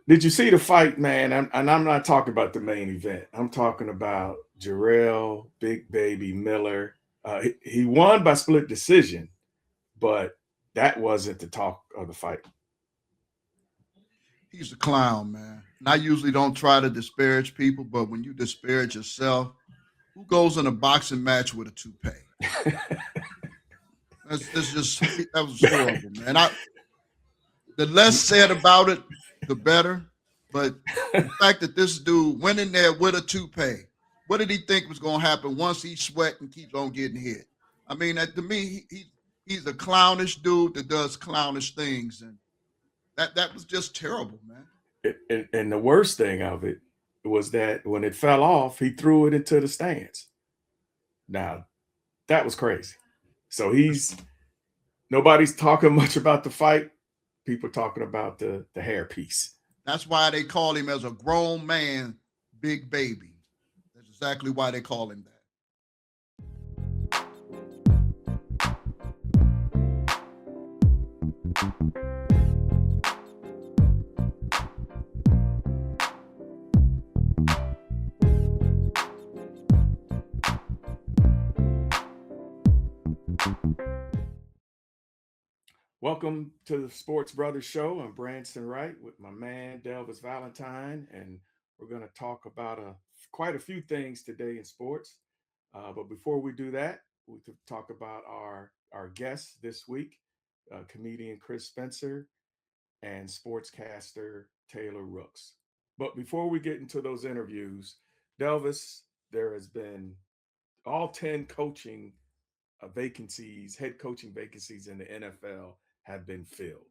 Did you see the fight, man? I'm not talking about the main event. I'm talking about Jarrell, Big Baby Miller. He won by split decision, but that wasn't the talk of the fight. He's a clown, man. And I usually don't try to disparage people, but when you disparage yourself, who goes in a boxing match with a toupee? That's just that was horrible, man. The less said about it, the better. But the fact that this dude went in there with a toupee, what did he think was going to happen once he sweat and keeps on getting hit? I mean, to me, he's a clownish dude that does clownish things, and that was just terrible, man. And the worst thing of it was that when it fell off, he threw it into the stands. Now, that was crazy. So nobody's talking much about the fight. People talking about the hairpiece. That's why they call him as a grown man, Big Baby. That's exactly why they call him that. Welcome to the Sports Brothers Show. I'm Branson Wright with my man Delvis Valentine, and we're going to talk about quite a few things today in sports. But before we do that, we could talk about our guests this week, comedian Chris Spencer and sportscaster Taylor Rooks. But before we get into those interviews, Delvis, there has been all 10 coaching vacancies, head coaching vacancies in the NFL have been filled.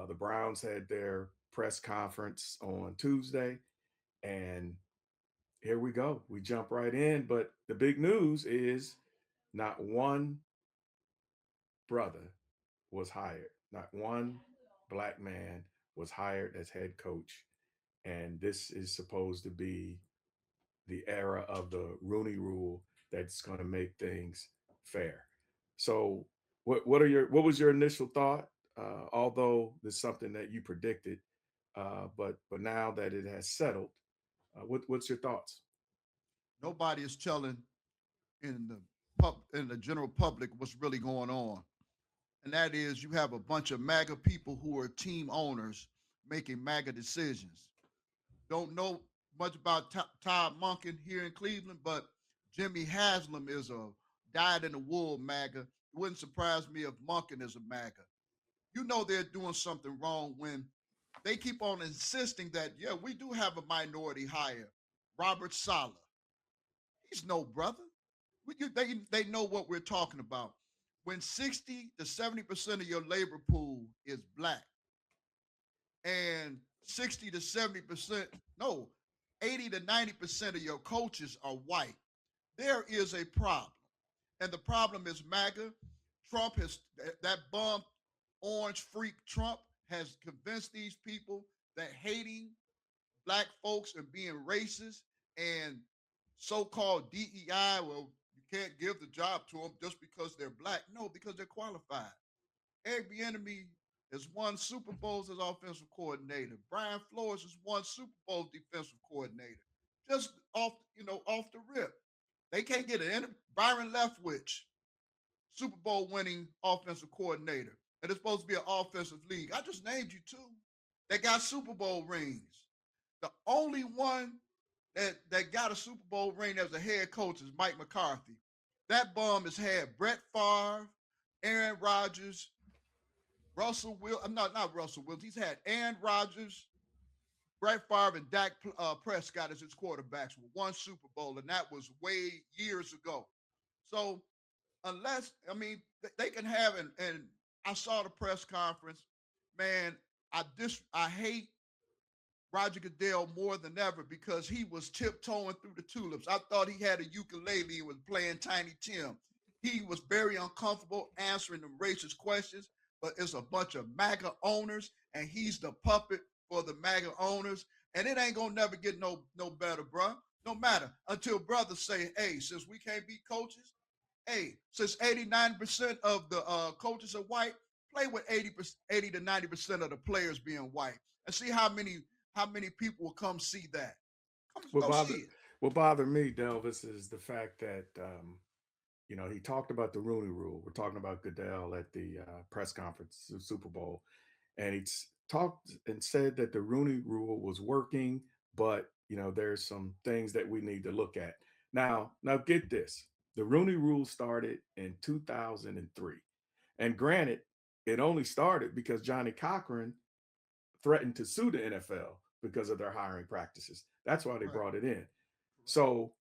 The Browns had their press conference on Tuesday, and here we go. We jump right in. But the big news is not one brother was hired, not one black man was hired as head coach. And this is supposed to be the era of the Rooney Rule that's going to make things fair. So, what was your initial thought? Although this is something that you predicted, but now that it has settled, what's your thoughts? Nobody is telling in the in the general public what's really going on, and that is you have a bunch of MAGA people who are team owners making MAGA decisions. Don't know much about Todd Monken here in Cleveland, but Jimmy Haslam is a dyed in the wool MAGA. It wouldn't surprise me if Monken is a MAGA. You know they're doing something wrong when they keep on insisting that, yeah, we do have a minority hire, Robert Sala. He's no brother. They know what we're talking about. When 60 to 70% of your labor pool is black and 60 to 70%, no, 80 to 90% of your coaches are white, there is a problem. And the problem is MAGA. Trump has, that bum orange freak Trump has convinced these people that hating black folks and being racist and so-called DEI, well, you can't give the job to them just because they're black. No, because they're qualified. Eric Bieniemy has won Super Bowls as offensive coordinator. Brian Flores has won Super Bowl defensive coordinator. Just off the rip. They can't get it. Byron Leftwich, Super Bowl winning offensive coordinator. And it's supposed to be an offensive league. I just named you two that got Super Bowl rings. The only one that got a Super Bowl ring as a head coach is Mike McCarthy. That bum has had Brett Favre, Aaron Rodgers, Russell Will. I'm not Russell Wilson. He's had Aaron Rodgers, Brett Favre, and Dak Prescott as his quarterbacks with one Super Bowl, and that was way years ago. So unless they can have and I saw the press conference, man. I hate Roger Goodell more than ever because he was tiptoeing through the tulips. I thought he had a ukulele and was playing Tiny Tim. He was very uncomfortable answering the racist questions, but it's a bunch of MAGA owners, and he's the puppet for the MAGA owners. And it ain't gonna never get no better, bruh. No matter until brothers say, hey, since we can't be coaches, hey, since 89% of the coaches are white, play with 80 to 90% of the players being white, and see how many how many people will come see that? Come What go see bother it. what bothered me, Delvis, is the fact that he talked about the Rooney Rule. We're talking about Goodell at the press conference, the Super Bowl, and talked and said that the Rooney Rule was working, but there's some things that we need to look at. Now get this: the Rooney Rule started in 2003, and granted, it only started because Johnny Cochran threatened to sue the NFL because of their hiring practices. That's why they Right. brought it in. Correct. So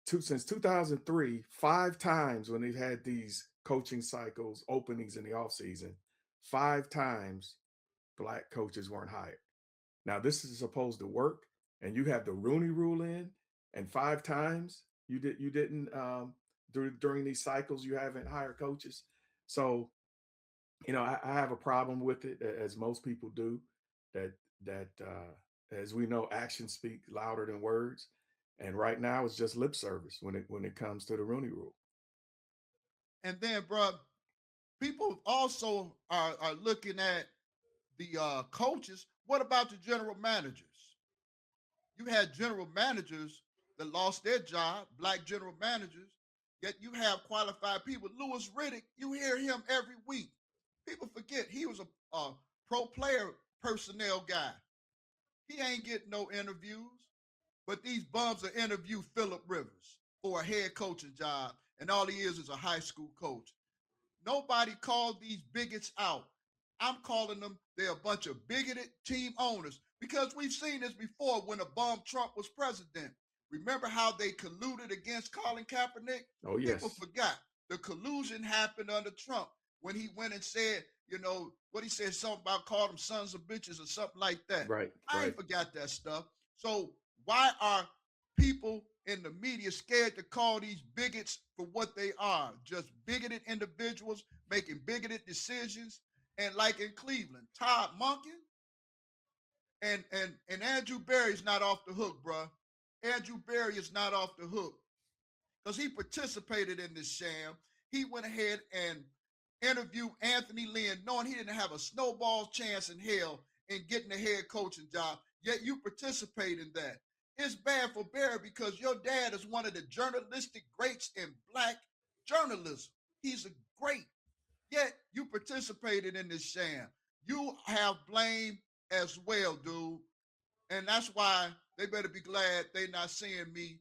since 2003, 5 times when they've had these coaching cycles, openings in the offseason, 5 times black coaches weren't hired. Now this is supposed to work, and you have the Rooney Rule in, and 5 times you didn't during these cycles you haven't hired coaches. So I have a problem with it, as most people do. That as we know, actions speak louder than words, and right now it's just lip service when it comes to the Rooney Rule. And then, bro, people also are looking at the coaches. What about the general managers? You had general managers that lost their job, black general managers, yet you have qualified people. Louis Riddick, you hear him every week. People forget he was a pro player personnel guy. He ain't getting no interviews, but these bums are interview Philip Rivers for a head coaching job, and all he is a high school coach. Nobody called these bigots out. I'm calling them, they're a bunch of bigoted team owners because we've seen this before when a bum Trump was president. Remember how they colluded against Colin Kaepernick? Oh People yes, forgot the collusion happened under Trump when he went and said, what he said, something about called them sons of bitches or something like that. right, I right. ain't forgot that stuff. So why are people in the media scared to call these bigots for what they are, just bigoted individuals making bigoted decisions? And like in Cleveland, Todd Monken and Andrew Berry's not off the hook, bro. Andrew Berry is not off the hook because he participated in this sham. He went ahead and interviewed Anthony Lynn, knowing he didn't have a snowball's chance in hell in getting a head coaching job. Yet you participate in that. It's bad for Barry because your dad is one of the journalistic greats in black journalism. He's a great. Yet you participated in this sham. You have blame as well, dude. And that's why they better be glad they not seeing me.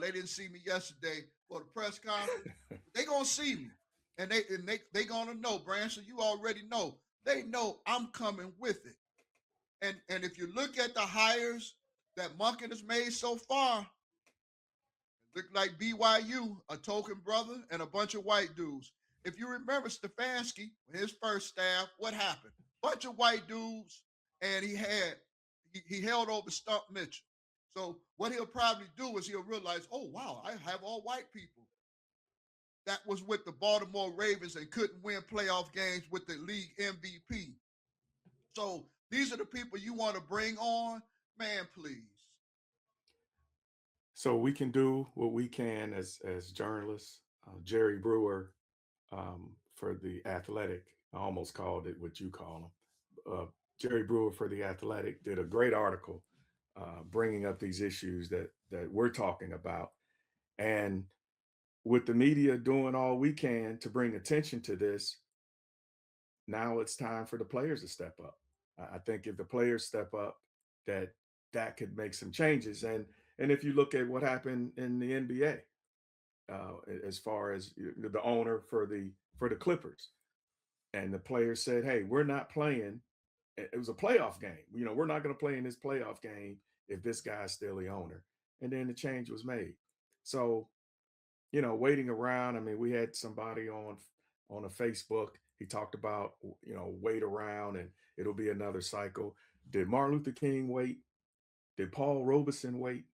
They didn't see me yesterday for the press conference. They gonna see me, and they gonna know. Branson, you already know. They know I'm coming with it. And if you look at the hires that Monken has made so far, it look like BYU, a token brother, and a bunch of white dudes. If you remember Stefanski, his first staff, what happened? Bunch of white dudes, and he held over Stump Mitchell. So what he'll probably do is he'll realize, oh wow, I have all white people. That was with the Baltimore Ravens and couldn't win playoff games with the league MVP. So these are the people you want to bring on, man. Please, So we can do what we can as journalists. Jerry Brewer, for the Athletic, I almost called it what you call him. Jerry Brewer for the Athletic did a great article bringing up these issues that we're talking about, and with the media doing all we can to bring attention to this, now it's time for the players to step up. I think if the players step up, that that could make some changes. And if you look at what happened in the NBA, as far as the owner for the Clippers, and the players said, "Hey, we're not playing." It was a playoff game. We're not going to play in this playoff game if this guy's still the owner. And then the change was made. So waiting around. I mean, we had somebody on a Facebook. He talked about wait around and it'll be another cycle. Did Martin Luther King wait? Did Paul Robeson wait?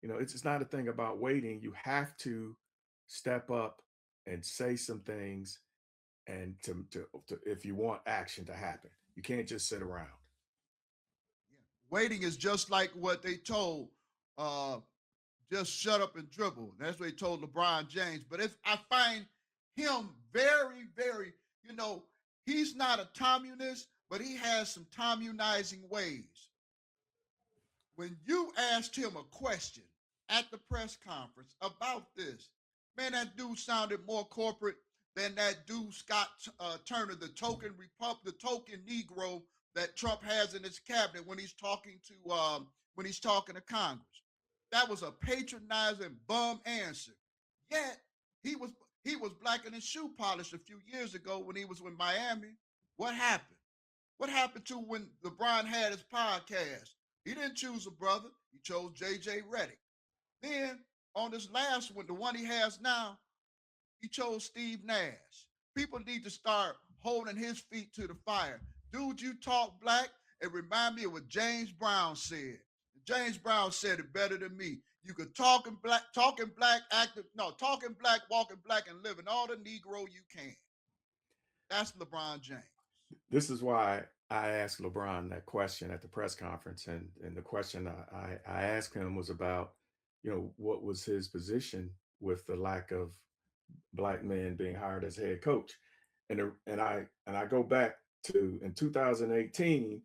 It's not a thing about waiting. You have to step up and say some things, and to if you want action to happen, you can't just sit around. yeah. Waiting is just like what they told. Uh, just shut up and dribble. That's what they told LeBron James. But if I find him very, very, you know, he's not a communist, but he has some communizing ways. when you asked him a question at the press conference about this, man, that dude sounded more corporate than that dude Scott Turner, the token Negro that Trump has in his cabinet when he's talking to Congress. That was a patronizing bum answer. Yet he was he was blacker than shoe polish a few years ago when he was with Miami. What happened? What happened to when LeBron had his podcast? He didn't choose a brother. He chose J.J. Redick. Then on this last one, the one he has now, he chose Steve Nash. People need to start holding his feet to the fire. Dude, you talk black and remind me of what James Brown said. James Brown said it better than me. You could talking black, walking black, and living all the Negro you can. That's LeBron James. This is why I asked LeBron that question at the press conference, and the question I asked him was about, what was his position with the lack of black men being hired as head coach, and I go back to in 2018,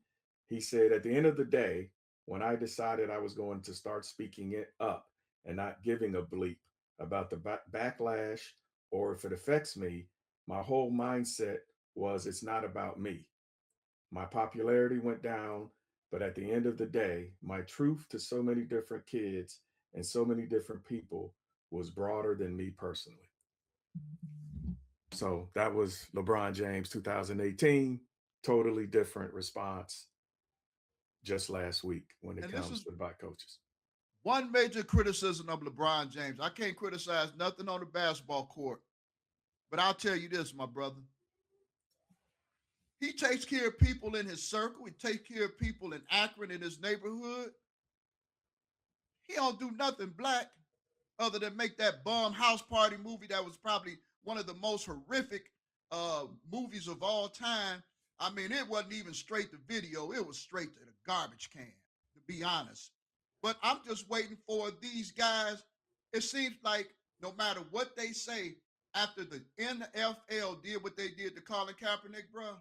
he said at the end of the day, when I decided I was going to start speaking it up and not giving a bleep about the backlash or if it affects me, my whole mindset was it's not about me. My popularity went down, but at the end of the day, my truth to so many different kids and so many different people was broader than me personally. So that was LeBron James 2018, totally different response just last week when it And this comes is to black coaches. one major criticism of LeBron James. I can't criticize nothing on the basketball court, but I'll tell you this, my brother. He takes care of people in his circle. He takes care of people in Akron in his neighborhood. He don't do nothing black other than make that bum house party movie that was probably one of the most horrific movies of all time. I mean, it wasn't even straight to video. It was straight to the garbage can, to be honest. But I'm just waiting for these guys. It seems like no matter what they say, after the NFL did what they did to Colin Kaepernick, bro,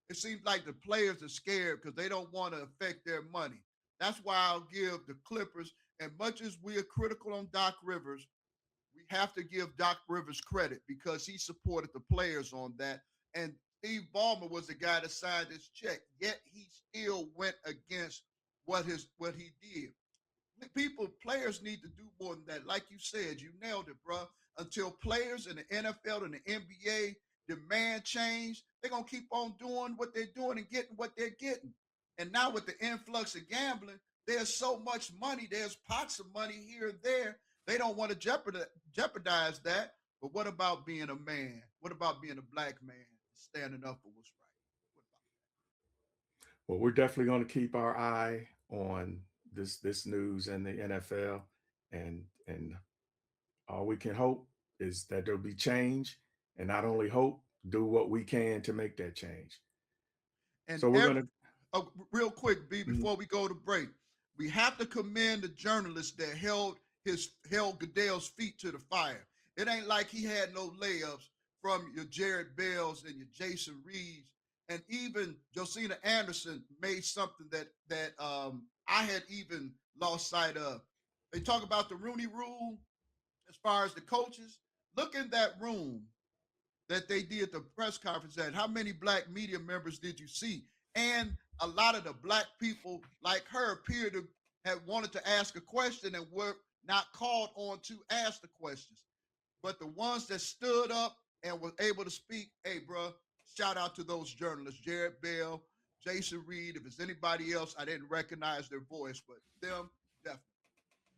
it seems like the players are scared because they don't want to affect their money. That's why I'll give the Clippers, and much as we are critical on Doc Rivers, we have to give Doc Rivers credit because he supported the players on that. And Steve Ballmer was the guy that signed this check, yet he still went against what he did. Players need to do more than that. Like you said, you nailed it, bro. Until players in the NFL and the NBA demand change, they're gonna keep on doing what they're doing and getting what they're getting. And now with the influx of gambling, there's so much money. There's pots of money here and there. They don't want to jeopardize that. But what about being a man? What about being a black man standing up for what's right? What about Well, we're definitely going to keep our eye on this news and the NFL, and all we can hope is that there'll be change, and not only hope, do what we can to make that change. and So we're every going to. real quick, B, Mhm. before we go to break, we have to commend the journalist that held Goodell's feet to the fire. It ain't like he had no layups from your Jared Bells and your Jason Reeves, and even Josina Anderson made something that I had even lost sight of. They talk about the Rooney Rule as far as the coaches. Look in that room that they did the press conference at. How many black media members did you see? And a lot of the black people like her appear to have wanted to ask a question and were not called on to ask the questions. But the ones that stood up and were able to speak, hey, bro, shout out to those journalists, Jared Bell, Jason Reed. If it's anybody else, I didn't recognize their voice, but them, definitely.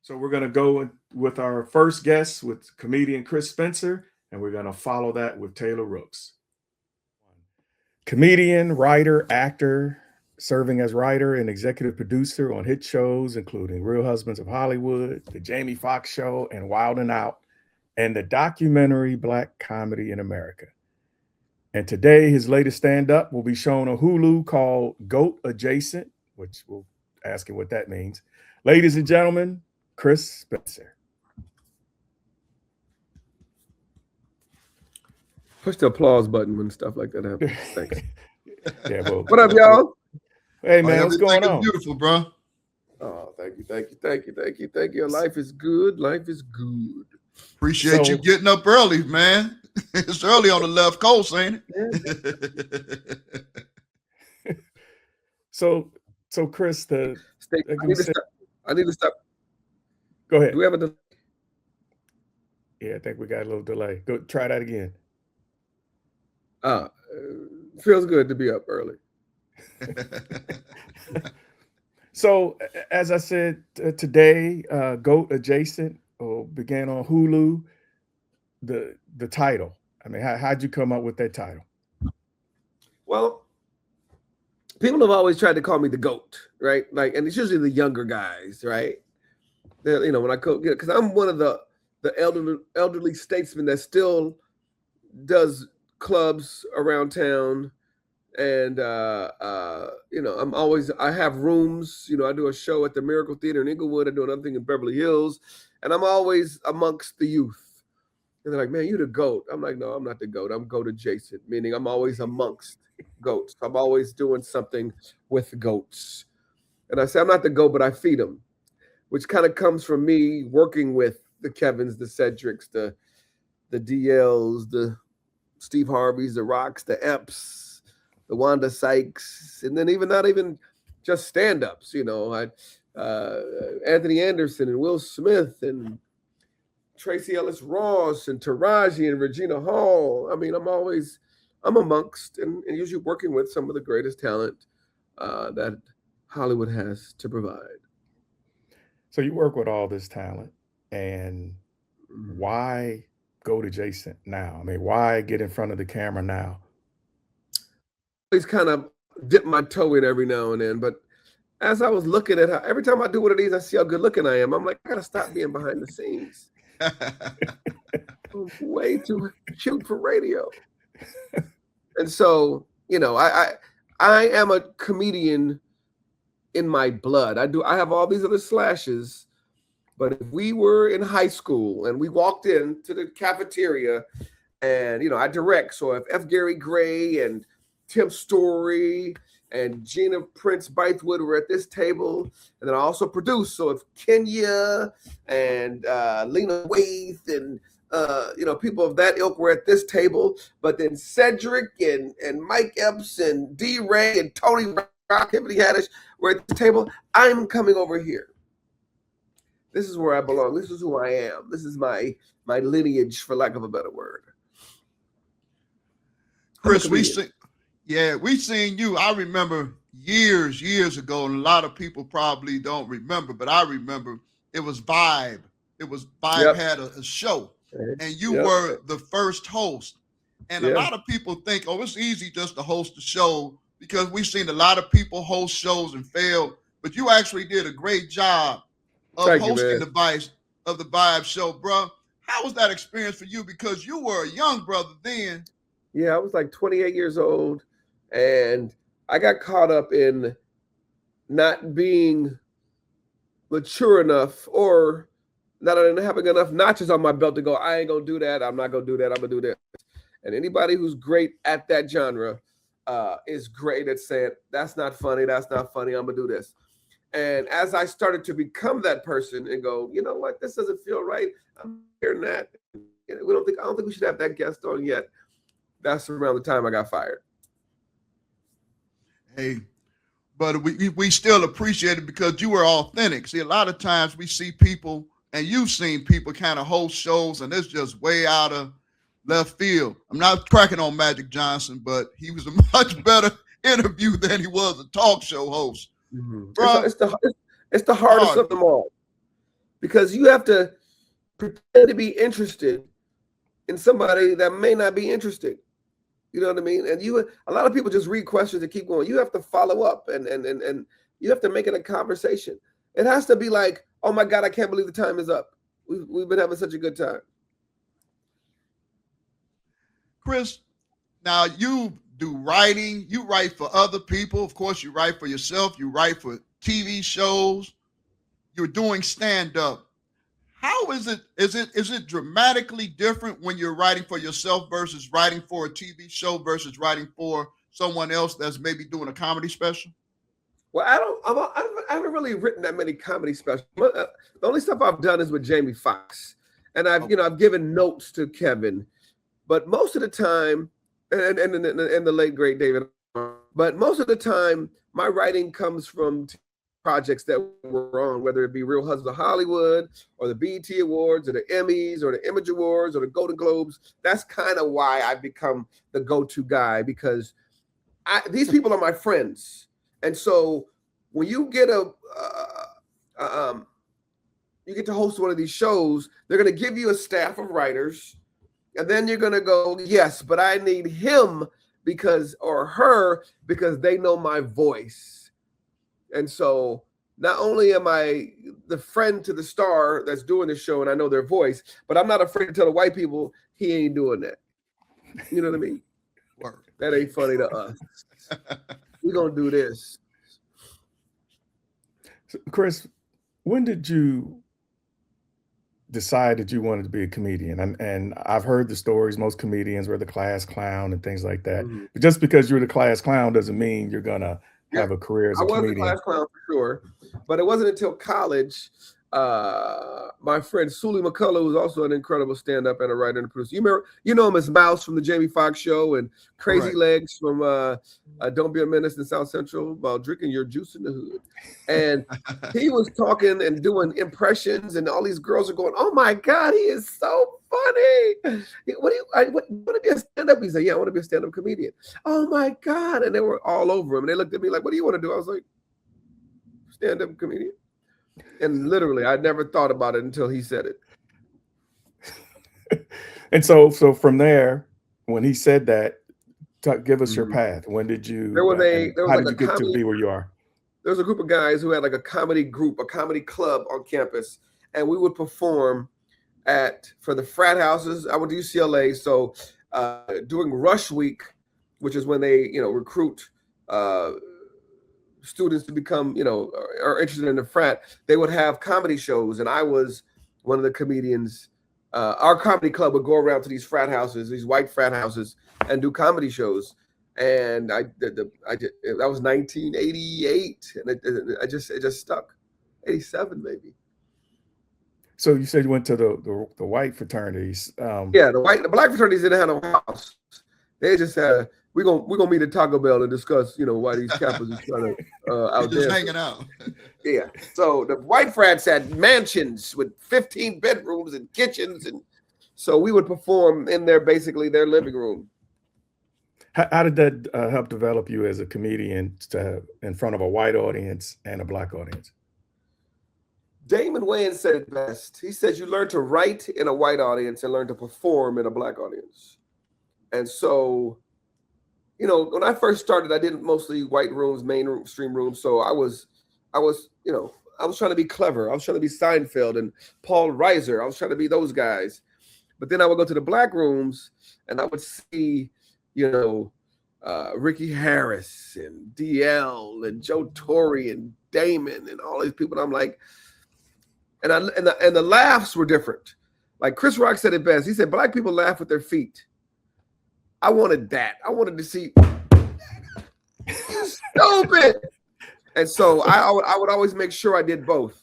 So we're going to go with our first guest with comedian Chris Spencer, and we're going to follow that with Taylor Rooks. Comedian, writer, actor, serving as writer and executive producer on hit shows including Real Husbands of Hollywood, The Jamie Foxx Show, and Wild and Out, and the documentary Black Comedy in America. And today, his latest stand-up will be shown on Hulu called Goat Adjacent, which we'll ask him what that means. Ladies and gentlemen, Chris Spencer. Push the applause button when stuff like that happens. Thanks. Yeah, well, What up, y'all? hey, Oh, man, what's everything going is on? beautiful, bro. Oh, thank you. Life is good. Life is good. Appreciate you So getting up early, man. It's early on the left coast, ain't Yeah. it? so so Chris, the Stay. like I we need to said, stop. I need to stop. go Do ahead. we have a? Yeah, I think we got a little delay. Go try that again. Feels good to be up early. So, as I said today, Goat Adjacent began on Hulu. The title. I mean, how'd you come up with that title? Well, people have always tried to call me the goat, right? Like, and it's usually the younger guys, right? When I go, because I'm one of the elderly statesmen that still does clubs around town, and I have rooms. I do a show at the Miracle Theater in Inglewood. I do another thing in Beverly Hills, and I'm always amongst the youth. And they're like, "Man, you the goat." I'm like, "No, I'm not the goat. I'm goat adjacent," meaning I'm always amongst goats. I'm always doing something with goats. And I say I'm not the goat, but I feed them, which kind of comes from me working with the Kevins, the Cedrics, the DLs, the Steve Harveys, the Rocks, the Epps, the Wanda Sykes, and then even not even just stand-ups. Anthony Anderson and Will Smith and Tracy Ellis Ross and Taraji and Regina Hall. I mean, I'm amongst and usually working with some of the greatest talent that Hollywood has to provide. So you work with all this talent, and why Goat Adjacent now? I mean, why get in front of the camera now? Always kind of dip my toe in every now and then, but as I was looking at how every time I do one of these, I see how good looking I am. I'm like, I gotta stop being behind the scenes. I'm way too cute for radio. And so, I am a comedian in my blood. I have all these other slashes, but if we were in high school and we walked into the cafeteria and I direct, so if F. Gary Gray and Tim Story and Gina Prince Bythewood were at this table, and then I also produce, so if Kenya and Lena Waithe and people of that ilk were at this table, but then Cedric and Mike Epps and D. Ray and Tony Rock, Tiffany Haddish were at this table, I'm coming over here. This is where I belong. This is who I am. This is my lineage, for lack of a better word. Chris, we seen you. I remember years ago, and a lot of people probably don't remember, but I remember it was Vibe. Vibe had a show, and you were the first host. And a lot of people think, oh, it's easy just to host a show because we've seen a lot of people host shows and fail, but you actually did a great job of hosting the Vibe show, bro. How was that experience for you? Because you were a young brother then. Yeah, I was like 28 years old, and I got caught up in not being mature enough or not having enough notches on my belt to go, I ain't gonna do that. I'm not gonna do that. I'm gonna do this. And anybody who's great at that genre is great at saying, that's not funny. That's not funny. I'm gonna do this. And as I started to become that person and go, you know what, this doesn't feel right. I'm hearing that. I don't think we should have that guest on yet. That's around the time I got fired. Hey, but we still appreciate it because you were authentic. See, a lot of times we see people, and you've seen people kind of host shows, and it's just way out of left field. I'm not cracking on Magic Johnson, but he was a much better interview than he was a talk show host. Mm-hmm. Bro, it's the hardest of them all, because you have to pretend to be interested in somebody that may not be interested. You know what I mean? And a lot of people just read questions and keep going. You have to follow up and you have to make it a conversation. It has to be like, oh my God, I can't believe the time is up. We've been having such a good time. Chris, now you do writing. You write for other people. Of course, you write for yourself. You write for TV shows. You're doing stand-up. How is it? Is it dramatically different when you're writing for yourself versus writing for a TV show versus writing for someone else that's maybe doing a comedy special? Well, I haven't really written that many comedy specials. The only stuff I've done is with Jamie Foxx, and I've given notes to Kevin, but most of the time, and the late great David, but most of the time, my writing comes from projects that were on, whether it be Real Husbands of Hollywood or the BET Awards or the Emmys or the Image Awards or the Golden Globes. That's kind of why I've become the go-to guy, because these people are my friends. And so when you get you get to host one of these shows, they're going to give you a staff of writers, and then you're going to go, yes, but I need him or her because they know my voice. And so not only am I the friend to the star that's doing the show and I know their voice, but I'm not afraid to tell the white people he ain't doing that. You know what I mean? That ain't funny to us. We're going to do this. So, Chris, when did you decide that you wanted to be a comedian? And I've heard the stories, most comedians were the class clown and things like that. Mm-hmm. But just because you're the class clown doesn't mean you're going to have a career as a comedian. I was the class clown for sure, but it wasn't until college. My friend Sully McCullough, who's also an incredible stand-up and a writer and a producer. You know him as Mouse from the Jamie Foxx Show, and Crazy Legs from Don't Be a Menace in South Central about drinking your juice in the hood. And he was talking and doing impressions, and all these girls are going, "Oh my God, he is so funny! What do you want to be a stand-up?" He said, "Yeah, I want to be a stand-up comedian." Oh my God! And they were all over him, and they looked at me like, "What do you want to do?" I was like, "Stand-up comedian." And literally, I never thought about it until he said it. And so from there, when he said that, give us your path. When did you? How did you get to be where you are? There was a group of guys who had like a comedy group, a comedy club on campus, and we would perform for the frat houses. I went to UCLA, so during Rush Week, which is when they recruit students to become, are interested in the frat, they would have comedy shows. And I was one of the comedians. Our comedy club would go around to these frat houses, these white frat houses, and do comedy shows. And that was 1988, and it just stuck. 87 maybe. So you said you went to the white fraternities. Yeah, the black fraternities didn't have no house. They just had. We're gonna meet at Taco Bell and discuss, why these Kappas is trying to out just there. hanging out. Yeah. So the white frats had mansions with 15 bedrooms and kitchens, and so we would perform in basically their living room. How did that help develop you as a comedian in front of a white audience and a black audience? Damon Wayans said it best. He said you learn to write in a white audience and learn to perform in a black audience. And so, when I first started, I did mostly white rooms, mainstream rooms. So I was trying to be clever. I was trying to be Seinfeld and Paul Reiser. I was trying to be those guys. But then I would go to the black rooms and I would see, Ricky Harris and DL and Joe Torre and Damon and all these people. And I'm like, and the laughs were different. Like Chris Rock said it best. He said, black people laugh with their feet. I wanted that. I wanted to see stupid. And so I would always make sure I did both.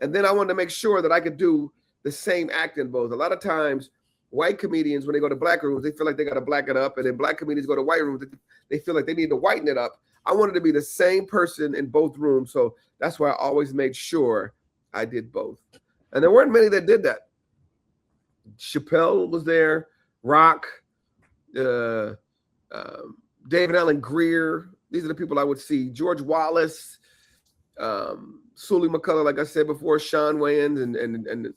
And then I wanted to make sure that I could do the same act in both. A lot of times, white comedians, when they go to black rooms, they feel like they got to black it up. And then black comedians go to white rooms, they feel like they need to whiten it up. I wanted to be the same person in both rooms. So that's why I always made sure I did both. And there weren't many that did that. Chappelle was there, Rock, David Allen Greer. These are the people I would see. George Wallace, Sully McCullough, like I said before, Sean Wayans, and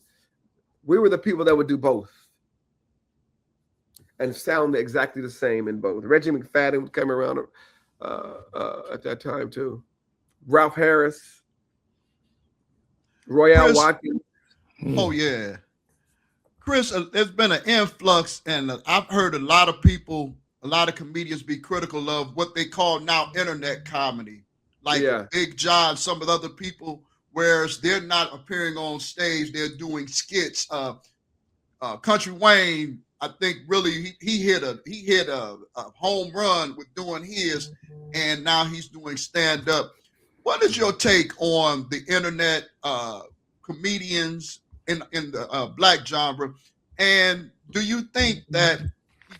we were the people that would do both and sound exactly the same in both. Reggie McFadden would come around at that time too. Ralph Harris, Royale Watkins. Oh yeah. Chris, there's been an influx, and I've heard a lot of comedians be critical of what they call now internet comedy, like Big John, some of the other people, whereas they're not appearing on stage, they're doing skits. Country Wayne, I think really he hit a home run with doing his, and now he's doing stand up. what is your take on the internet comedians in the black genre? And do you think that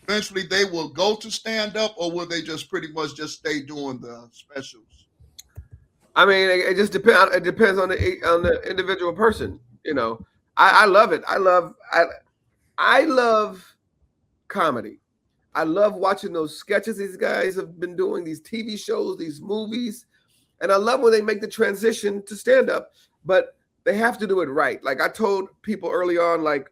eventually they will go to stand up, or will they just pretty much just stay doing the specials? I mean, it just depends. It depends on the individual person. You know, I love it. I love comedy. I love watching those sketches these guys have been doing, these TV shows, these movies, and I love when they make the transition to stand up. But they have to do it right. Like I told people early on, like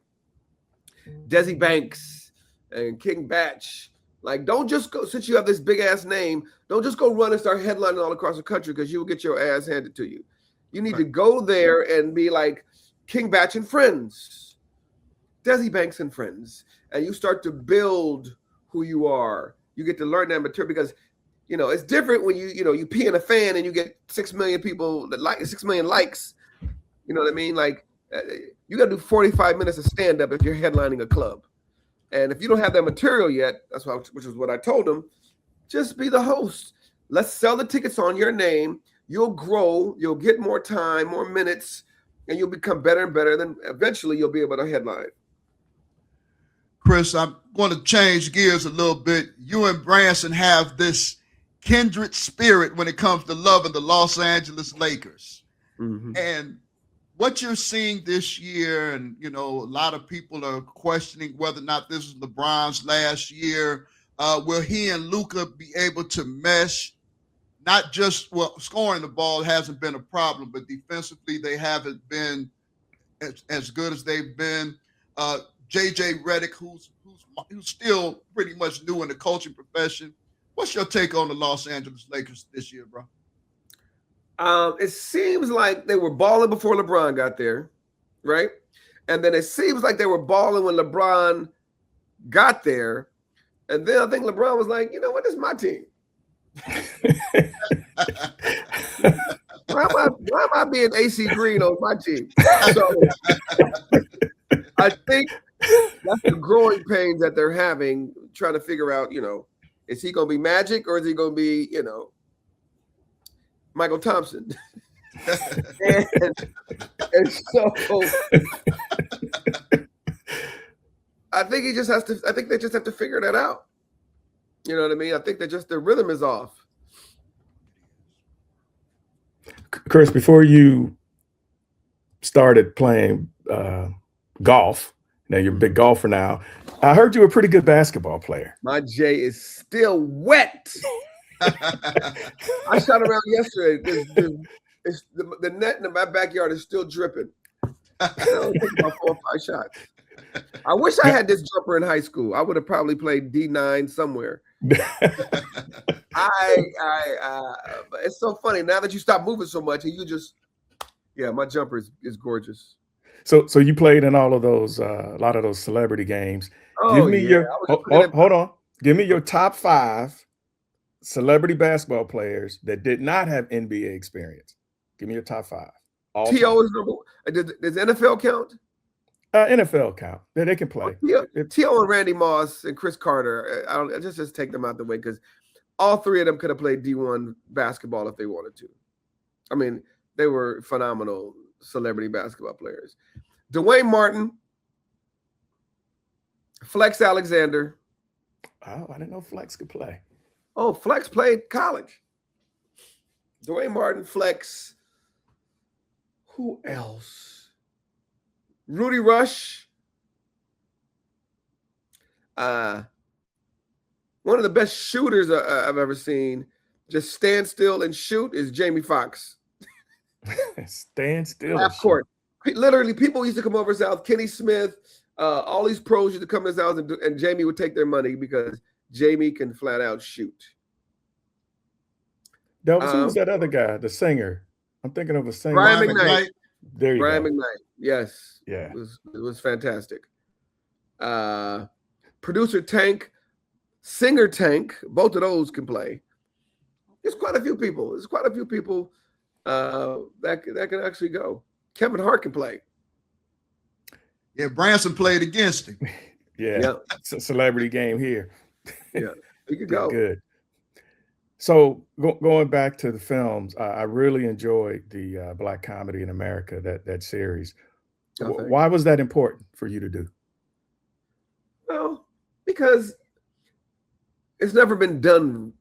Desi Banks and King Batch. Like, don't just go, since you have this big ass name, don't just go run and start headlining all across the country because you will get your ass handed to you. You need to go there and be like King Batch and Friends, Desi Banks and Friends, and you start to build who you are. You get to learn that material because, you know, it's different when you pee in a fan and you get 6 million people that like 6 million likes. You know what I mean? Like, you got to do 45 minutes of stand up if you're headlining a club. And if you don't have that material yet, which is what I told them, just be the host. Let's sell the tickets on your name. You'll grow. You'll get more time, more minutes, and you'll become better and better. Then eventually you'll be able to headline. Chris, I'm going to change gears a little bit. You and Branson have this kindred spirit when it comes to loving the Los Angeles Lakers. Mm-hmm. And what you're seeing this year, and a lot of people are questioning whether or not this is LeBron's last year. Will he and Luka be able to mesh? Not just scoring the ball hasn't been a problem, but defensively they haven't been as good as they've been. JJ Redick, who's still pretty much new in the coaching profession. What's your take on the Los Angeles Lakers this year, bro? It seems like they were balling before LeBron got there, right? And then it seems like they were balling when LeBron got there. And then I think LeBron was like, you know what, this is my team. Why am I being AC Green on my team? So I think that's the growing pains that they're having, trying to figure out, is he going to be Magic or is he going to be, Michael Thompson? and so I think they just have to figure that out. You know what I mean? I think their rhythm is off. Chris, before you started playing golf, now you're a big golfer now, I heard you were a pretty good basketball player. My J is still wet. I shot around yesterday. The net in my backyard is still dripping. I took about 4 or 5 shots. I wish I had this jumper in high school. I would have probably played D9 somewhere. It's so funny now that you stop moving so much and you just, my jumper is gorgeous. So you played in all of those, a lot of those celebrity games. Oh, Hold on. Give me your top 5 celebrity basketball players that did not have NBA experience. Give me your top 5. T.O. is number 1. Does NFL count? NFL count. They can play. T.O. and Randy Moss and Chris Carter. I just take them out the way because all 3 of them could have played D1 basketball if they wanted to. I mean, they were phenomenal celebrity basketball players. Dwayne Martin, Flex Alexander. Oh, I didn't know Flex could play. Oh, Flex played college. Dwayne Martin, Flex. Who else? Rudy Rush. One of the best shooters I've ever seen, just stand still and shoot, is Jamie Foxx. Stand still. Half court. Literally, people used to come over his house. Kenny Smith, all these pros used to come to his house, and Jamie would take their money because Jamie can flat out shoot. Delvis, who's that other guy, the singer? I'm thinking of a singer. Brian McKnight. There you Brian go. McKnight. Yes. Yeah. It was fantastic. Producer Tank, singer Tank, both of those can play. There's quite a few people. That can actually go. Kevin Hart can play. Yeah, Branson played against him. Yeah. It's a celebrity game here. Yeah. He could go. Good. So going back to the films, I really enjoyed the Black Comedy in America, that series. Oh, thanks. Why was that important for you to do? Well, because it's never been done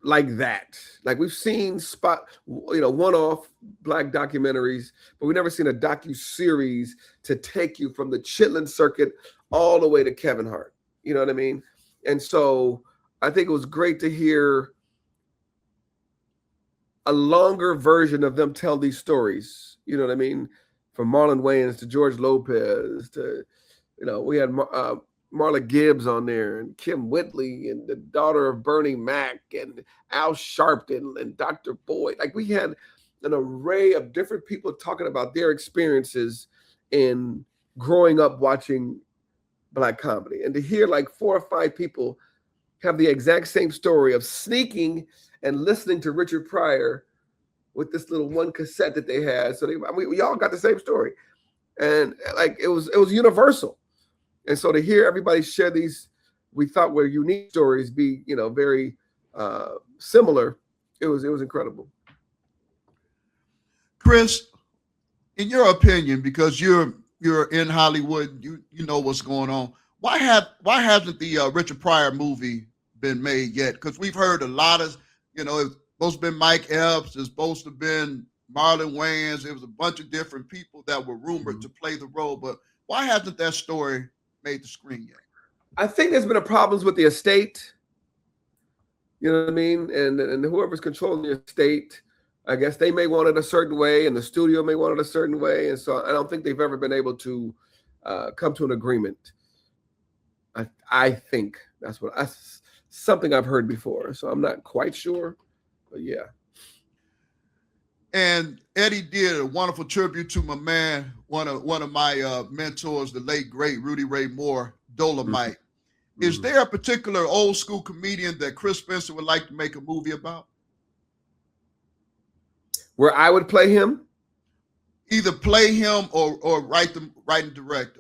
like that. Like we've seen one-off Black documentaries, but we've never seen a docu-series to take you from the Chitlin circuit all the way to Kevin Hart. You know what I mean? And so I think it was great to hear a longer version of them tell these stories. You know what I mean? From Marlon Wayans to George Lopez to, we had Marla Gibbs on there and Kim Whitley and the daughter of Bernie Mac and Al Sharpton and Dr. Boyd. Like we had an array of different people talking about their experiences in growing up watching Black comedy. And to hear like 4 or 5 people have the exact same story of sneaking and listening to Richard Pryor with this little one cassette that they had. So we all got the same story. And like it was universal. And so to hear everybody share these, we thought were unique stories, be very similar, it was incredible. Chris, in your opinion, because you're in Hollywood, you know what's going on. Why hasn't the Richard Pryor movie been made yet? Because we've heard a lot of, it's supposed to be Mike Epps, it's supposed to have been Marlon Wayans. It was a bunch of different people that were rumored to play the role, but why hasn't that story made the screen yet? I think there's been a problems with the estate. You know what I mean? And whoever's controlling the estate, I guess they may want it a certain way and the studio may want it a certain way. And so I don't think they've ever been able to come to an agreement. I think that's something I've heard before. So I'm not quite sure, but yeah. And Eddie did a wonderful tribute to my man, one of my mentors, the late great Rudy Ray Moore, Dolomite. Mm-hmm. Is there a particular old school comedian that Chris Spencer would like to make a movie about? Where I would play him? Either play him or write and direct.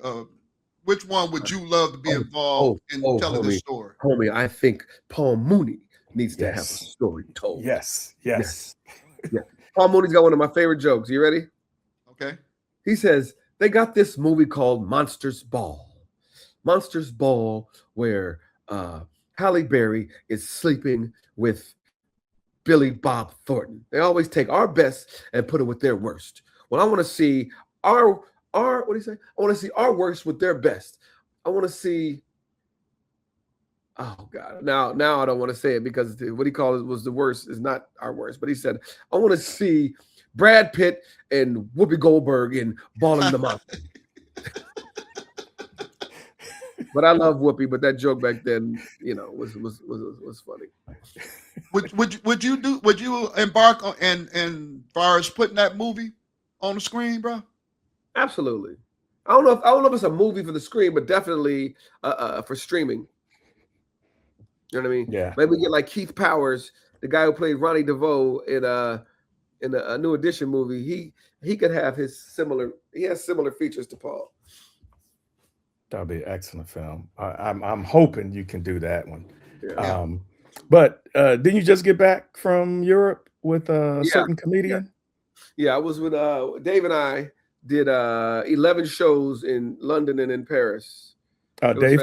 Which one would you love to be involved in telling this story? Homie, I think Paul Mooney needs to have a story told. Yes. Yeah. Paul Mooney's got one of my favorite jokes. You ready? Okay. He says, they got this movie called Monsters Ball. Monsters Ball, where Halle Berry is sleeping with Billy Bob Thornton. They always take our best and put it with their worst. Well, I want to see our what do you say? I want to see our worst with their best. I want to see. Oh God! Now I don't want to say it because what he called it was the worst is not our worst. But he said, I want to see Brad Pitt and Whoopi Goldberg in Balling the Mountain. But I love Whoopi. But that joke back then, was funny. Would you embark on and far as putting that movie on the screen, bro? Absolutely. I don't know if it's a movie for the screen, but definitely for streaming. You know what I mean? Yeah. Maybe we get like Keith Powers, the guy who played Ronnie DeVoe in a New Edition movie. He could have he has similar features to Paul. That'll be an excellent film. I'm hoping you can do that one. Yeah. But didn't you just get back from Europe with a certain comedian? Yeah, I was with Dave and I did 11 shows in London and in Paris. Dave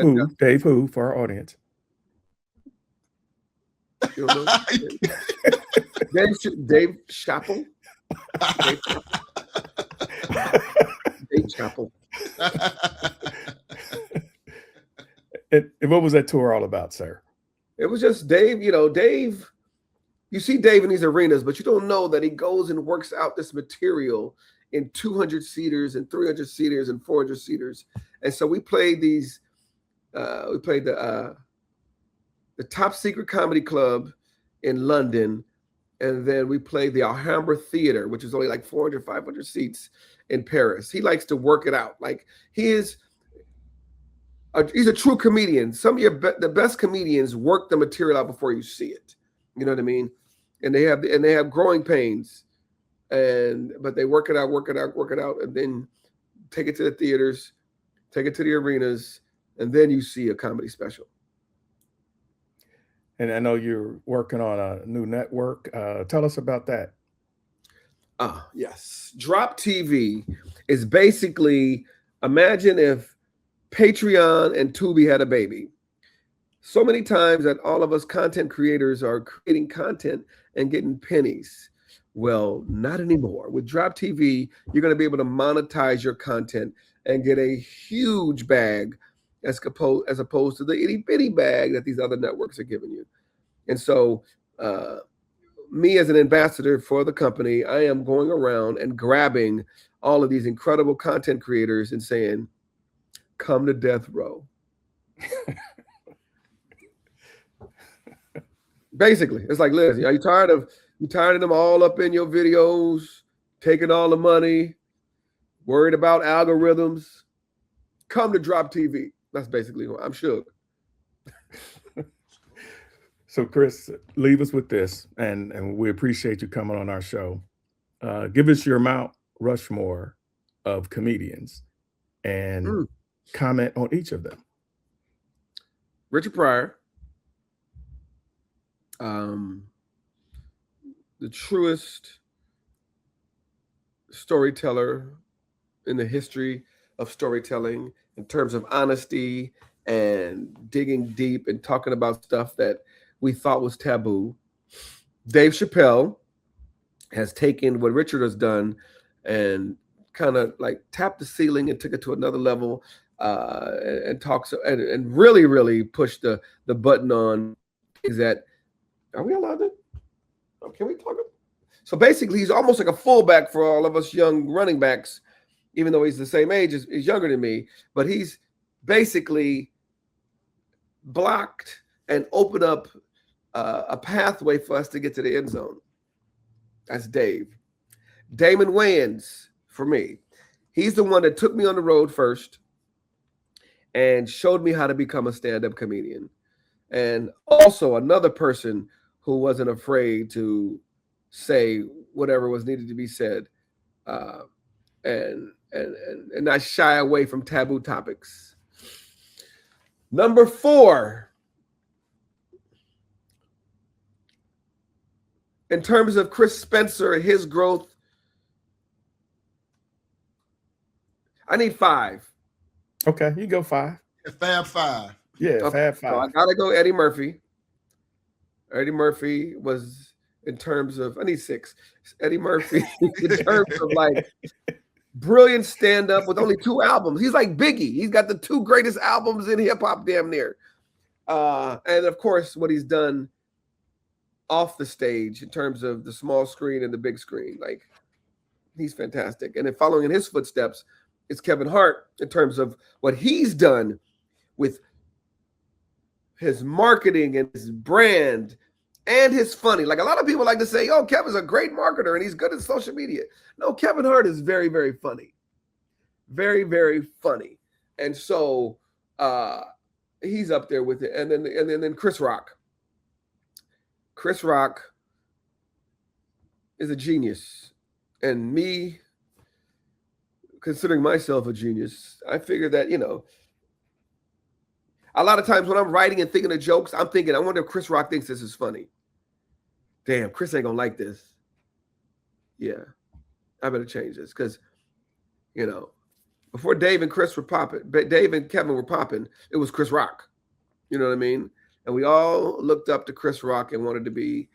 who for our audience? You don't know? Dave Chappell. Dave Chappell. And what was that tour all about, sir? It was just Dave. Dave. You see Dave in these arenas, but you don't know that he goes and works out this material in 200 seaters and 300 seaters and 400 seaters. And so we played these. We played the Top Secret Comedy Club in London, and then we played the Alhambra Theater, which is only like 400, 500 seats in Paris. He likes to work it out. Like he's a true comedian. Some of the best comedians work the material out before you see it. You know what I mean? And they have growing pains, but they work it out, and then take it to the theaters, take it to the arenas, and then you see a comedy special. And I know you're working on a new network. Tell us about that. Yes. Drop TV is basically, imagine if Patreon and Tubi had a baby. So many times that all of us content creators are creating content and getting pennies. Well, not anymore. With Drop TV, you're going to be able to monetize your content and get a huge bag as opposed to the itty bitty bag that these other networks are giving you. And so, me as an ambassador for the company, I am going around and grabbing all of these incredible content creators and saying, come to death row. Basically, it's like, listen, are you tired of them all up in your videos, taking all the money, worried about algorithms? Come to Drop TV. That's basically what I'm shook. So, Chris, leave us with this, and we appreciate you coming on our show. Give us your Mount Rushmore of comedians and comment on each of them. Richard Pryor, the truest storyteller in the history of storytelling in terms of honesty and digging deep and talking about stuff that we thought was taboo. Dave Chappelle has taken what Richard has done and kind of like tapped the ceiling and took it to another level, and talks and really pushed the button on things that, are we allowed to? Can we talk? So basically, he's almost like a fullback for all of us young running backs, even though he's the same age, he's younger than me, but he's basically blocked and opened up a pathway for us to get to the end zone. That's Dave. Damon Wayans, for me, he's the one that took me on the road first and showed me how to become a stand-up comedian. And also another person who wasn't afraid to say whatever was needed to be said, and not shy away from taboo topics. Number 4, in terms of Chris Spencer and his growth, I need 5. Okay, you go 5. Fab 5. Yeah, okay. Fab 5. So I gotta go Eddie Murphy. Eddie Murphy was, in terms of, I need 6. Eddie Murphy, in terms of like brilliant stand-up with only 2 albums. He's like Biggie. He's got the 2 greatest albums in hip-hop damn near. And of course, what he's done off the stage in terms of the small screen and the big screen. Like, he's fantastic. And then following in his footsteps is Kevin Hart in terms of what he's done with his marketing and his brand and his funny. Like, a lot of people like to say, oh, Kevin's a great marketer and he's good at social media. No, Kevin Hart is very, very funny. Very, very funny. And so he's up there with it. And then Chris Rock. Chris Rock is a genius. And me, considering myself a genius, I figure that, a lot of times when I'm writing and thinking of jokes, I'm thinking, I wonder if Chris Rock thinks this is funny. Damn, Chris ain't gonna like this. Yeah, I better change this because, before Dave and Chris were popping, Dave and Kevin were popping, it was Chris Rock. You know what I mean? And we all looked up to Chris Rock and wanted to be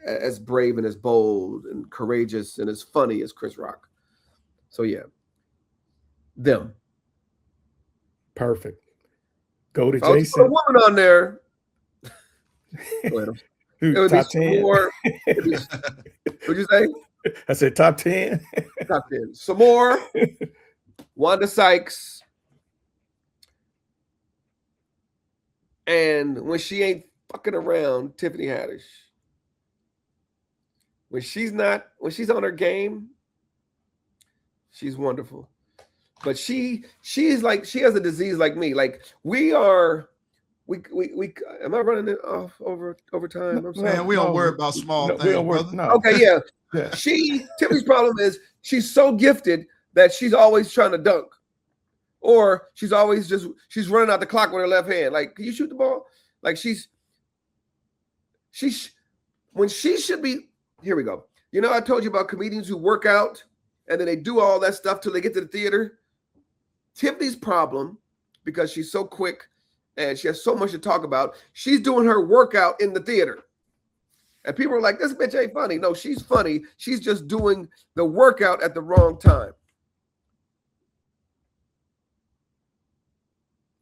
as brave and as bold and courageous and as funny as Chris Rock. So yeah, them. Perfect. Go to Jason. Jason. A woman on there. It would top be 10. More, what'd you say? I said top 10. Top 10. Some more. Wanda Sykes. And when she ain't fucking around, Tiffany Haddish. When she's on her game, she's wonderful. But she is like, she has a disease like me. Like we am I running it off over time? I'm sorry. Man, we don't worry about small things, brother. No. Okay, yeah. Tiffany's problem is she's so gifted that she's always trying to dunk. Or she's always she's running out the clock with her left hand. Like, can you shoot the ball? Like she's When she should be, here we go. You know, I told you about comedians who work out and then they do all that stuff till they get to the theater. Tiffany's problem, because she's so quick and she has so much to talk about, she's doing her workout in the theater. And people are like, this bitch ain't funny. No, she's funny. She's just doing the workout at the wrong time.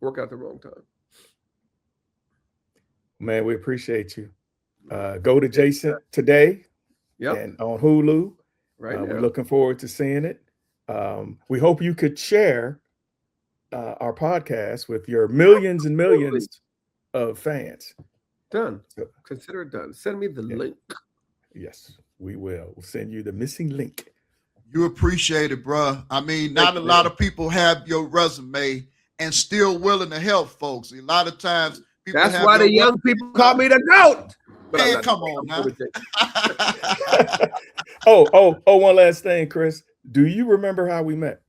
Work out the wrong time. Man, we appreciate you. Go to Jason today. Yep. And on Hulu. Right. We're looking forward to seeing it. We hope you could share our podcast with your millions and millions of fans. Done. Consider it done. Send me the link. Yes, we will. We'll send you the missing link. You appreciate it, bro. I mean, not a lot of people have your resume and still willing to help folks. A lot of times, people that's why the young people call me the GOAT. Man, come on now. One last thing, Chris. Do you remember how we met?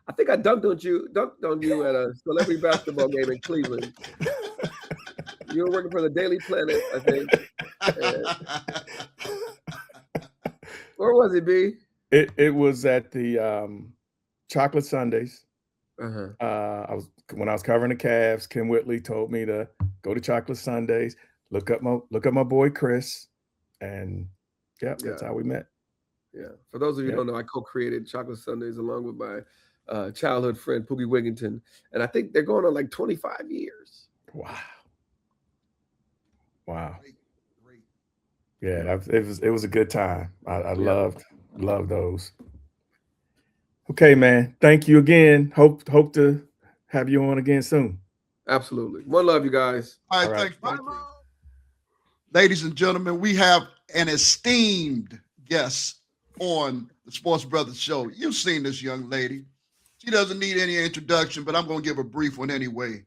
I think I dunked on you at a celebrity basketball game in Cleveland. You were working for the Daily Planet, I think. Where was it, B? It was at the Chocolate Sundays. When I was covering the Cavs, Kim Whitley told me to go to Chocolate Sundays, look up my boy Chris, and that's how we met. Yeah. For those of you who don't know, I co-created Chocolate Sundays along with my childhood friend Poogie Wigington, and I think they're going on like 25 years. Wow. Great. Yeah, it was a good time. I loved those. Okay, man. Thank you again. Hope to have you on again soon. Absolutely. One love, you guys. All right. Thank you. Ladies and gentlemen, we have an esteemed guest on the Sports Brothers Show. You've seen this young lady. She doesn't need any introduction, but I'm going to give a brief one anyway.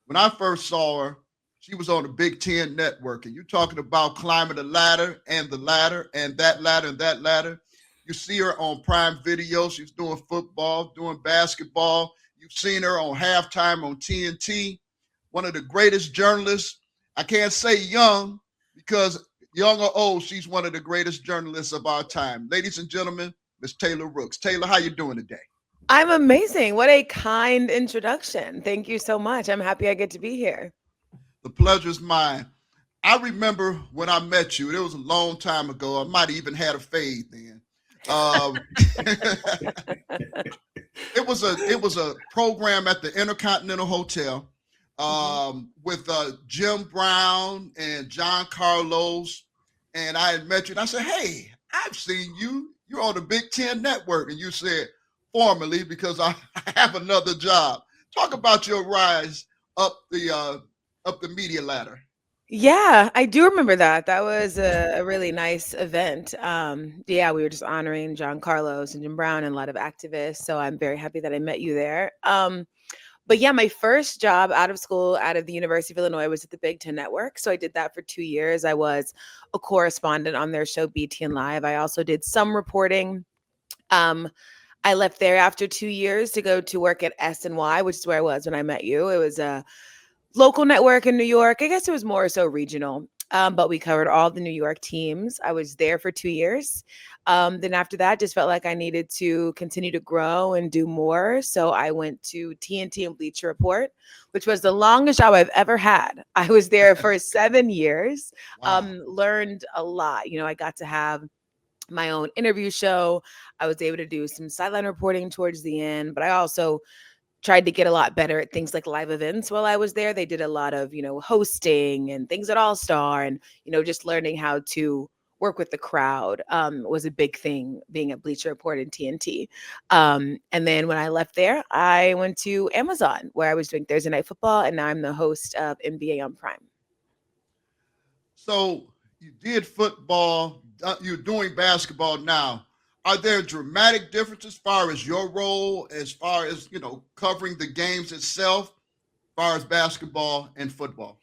When I first saw her, she was on the Big Ten Network, and you're talking about climbing the ladder and the ladder and that ladder and that ladder. You see her on Prime Video. She's doing football, doing basketball. You've seen her on Halftime on TNT. One of the greatest journalists. I can't say young because young or old, she's one of the greatest journalists of our time. Ladies and gentlemen, Miss Taylor Rooks. Taylor, how you doing today? I'm amazing. What a kind introduction. Thank you so much. I'm happy I get to be here. The pleasure's mine. I remember when I met you. It was a long time ago. I might have even had a fade then. It was a program at the Intercontinental Hotel with Jim Brown and John Carlos, and I had met you. And I said, "Hey, I've seen you. You're on the Big Ten Network." And you said, "Formally, because I have another job." Talk about your rise up the media ladder. Yeah, I do remember that. That was a really nice event. We were just honoring John Carlos and Jim Brown and a lot of activists. So I'm very happy that I met you there. But yeah, my first job out of school, out of the University of Illinois, was at the Big Ten Network. So I did that for 2 years. I was a correspondent on their show, BTN Live. I also did some reporting. I left there after 2 years to go to work at SNY, which is where I was when I met you. It was a local network in New York. I guess it was more so regional, but we covered all the New York teams. I was there for 2 years. Then after that, just felt like I needed to continue to grow and do more. So I went to TNT and Bleacher Report, which was the longest job I've ever had. I was there for 7 years, learned a lot. I got to have my own interview show. I was able to do some sideline reporting towards the end, but I also tried to get a lot better at things like live events while I was there. They did a lot of, hosting and things at All Star, and, just learning how to work with the crowd was a big thing being at Bleacher Report and TNT. And then when I left there, I went to Amazon where I was doing Thursday Night Football, and now I'm the host of NBA on Prime. So you did football, you're doing basketball now. Are there dramatic differences as far as your role, as far as, covering the games itself, as far as basketball and football?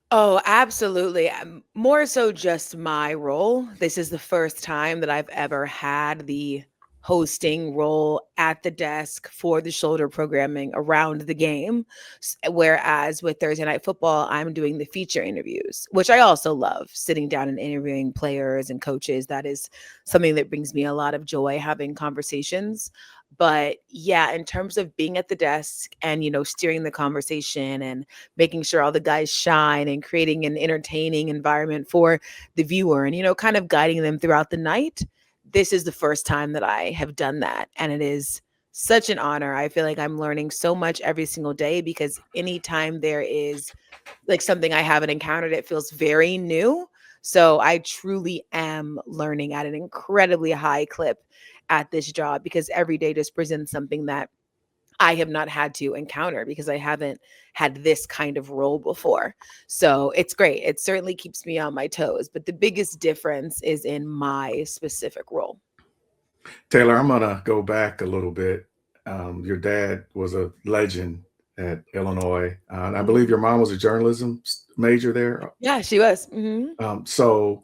Oh, absolutely. More so just my role. This is the first time that I've ever had the hosting role at the desk for the shoulder programming around the game. Whereas with Thursday Night Football, I'm doing the feature interviews, which I also love, sitting down and interviewing players and coaches. That is something that brings me a lot of joy, having conversations. But yeah, in terms of being at the desk and, steering the conversation and making sure all the guys shine and creating an entertaining environment for the viewer and, kind of guiding them throughout the night, this is the first time that I have done that. And it is such an honor. I feel like I'm learning so much every single day, because anytime there is like something I haven't encountered, it feels very new. So I truly am learning at an incredibly high clip at this job, because every day just presents something that I have not had to encounter because I haven't had this kind of role before. So it's great. It certainly keeps me on my toes, but the biggest difference is in my specific role. Taylor, I'm gonna go back a little bit. Your dad was a legend at Illinois, and I believe your mom was a journalism major there. Yeah, she was. So,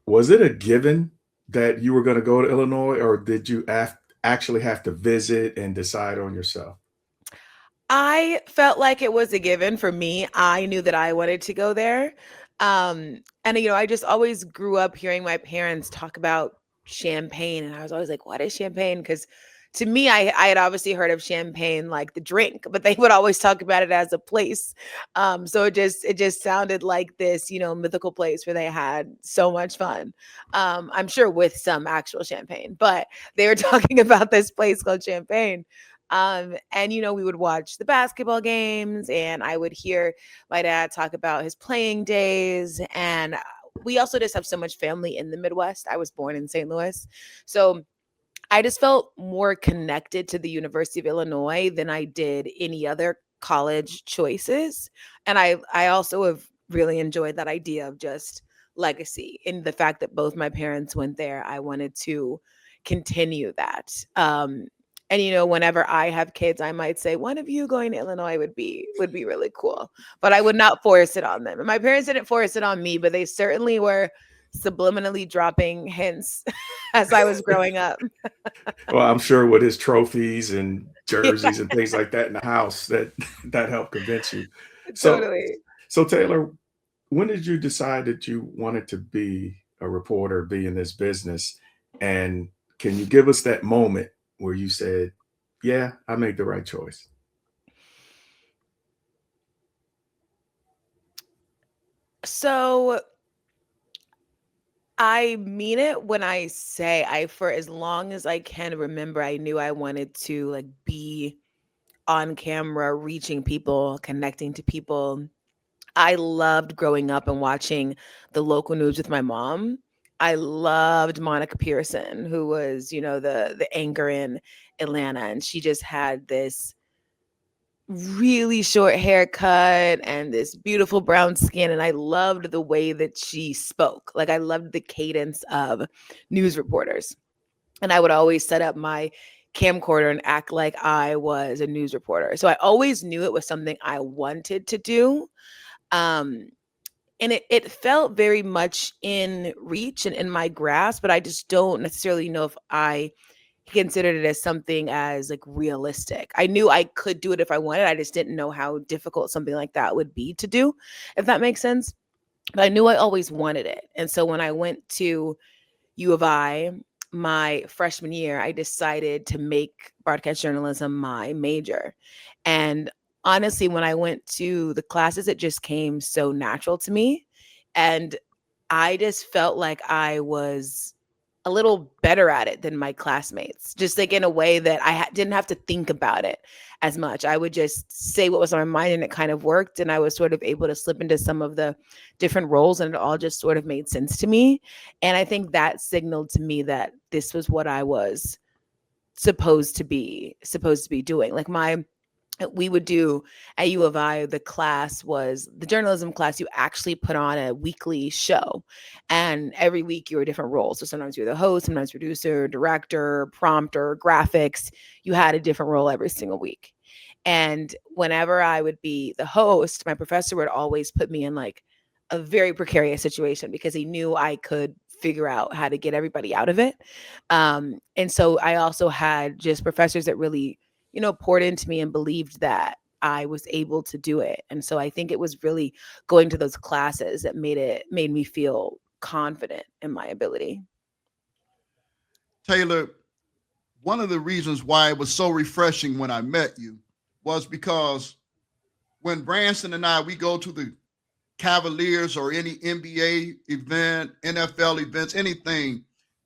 was it a given that you were going to go to Illinois, or did you actually have to visit and decide on yourself? I felt like it was a given for me. I knew that I wanted to go there. And I just always grew up hearing my parents talk about champagne, and I was always like, what is champagne? Because to me, I had obviously heard of champagne like the drink, but they would always talk about it as a place. So it just sounded like this, mythical place where they had so much fun. I'm sure with some actual champagne, but they were talking about this place called Champagne. And we would watch the basketball games, and I would hear my dad talk about his playing days. And we also just have so much family in the Midwest. I was born in St. Louis. So I just felt more connected to the University of Illinois than I did any other college choices. And I also have really enjoyed that idea of just legacy, in the fact that both my parents went there. I wanted to continue that. And whenever I have kids, I might say one of you going to Illinois would be really cool, but I would not force it on them. And my parents didn't force it on me, but they certainly were subliminally dropping hints as I was growing up. Well, I'm sure with his trophies and Yeah, jerseys and things like that in the house, that that helped convince you. So, totally. so Taylor, when did you decide that you wanted to be a reporter, be in this business? And can you give us that moment where you said, "Yeah, I made the right choice"? So I mean it when I say, for as long as I can remember, I knew I wanted to like be on camera, reaching people, connecting to people. I loved growing up and watching the local news with my mom. I loved Monica Pearson, who was, the anchor in Atlanta, and she just had this really short haircut and this beautiful brown skin, and I loved the way that she spoke. Like, I loved the cadence of news reporters. And I would always set up my camcorder and act like I was a news reporter. So I always knew it was something I wanted to do. Um, and it felt very much in reach and in my grasp, but I just don't necessarily know if I considered it as something as like realistic. I knew I could do it if I wanted. I just didn't know how difficult something like that would be to do, if that makes sense. But I knew I always wanted it. And so when I went to U of I my freshman year, I decided to make broadcast journalism my major. And honestly, when I went to the classes, it just came so natural to me. And I just felt like I was a little better at it than my classmates, just like in a way that I didn't have to think about it as much. I would just say what was on my mind, and it kind of worked. And I was sort of able to slip into some of the different roles, and it all just sort of made sense to me. And I think that signaled to me that this was what I was supposed to be doing. Like, we would do at U of I, the class was the journalism class. You actually put on a weekly show, and every week you were different roles. So sometimes you're the host, sometimes producer, director, prompter, graphics. You had a different role every single week. And whenever I would be the host, my professor would always put me in like a very precarious situation, because he knew I could figure out how to get everybody out of it. And so I also had just professors that really, poured into me and believed that I was able to do it. And so I think it was really going to those classes that made me feel confident in my ability. Taylor, one of the reasons why it was so refreshing when I met you was because when Branson and I, we go to the Cavaliers or any NBA event, NFL events, anything,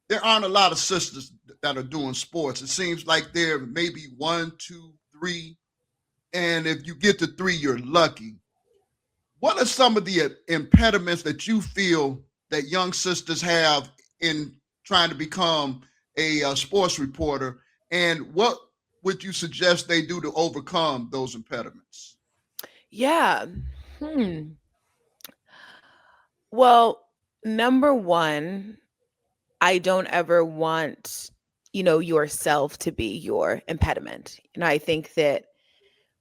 there aren't a lot of sisters that are doing sports. It seems like there may be one, two, three. And if you get to three, you're lucky. What are some of the impediments that you feel that young sisters have in trying to become a sports reporter? And what would you suggest they do to overcome those impediments? Yeah. Hmm. Well, number one, I don't ever want, yourself to be your impediment. I think that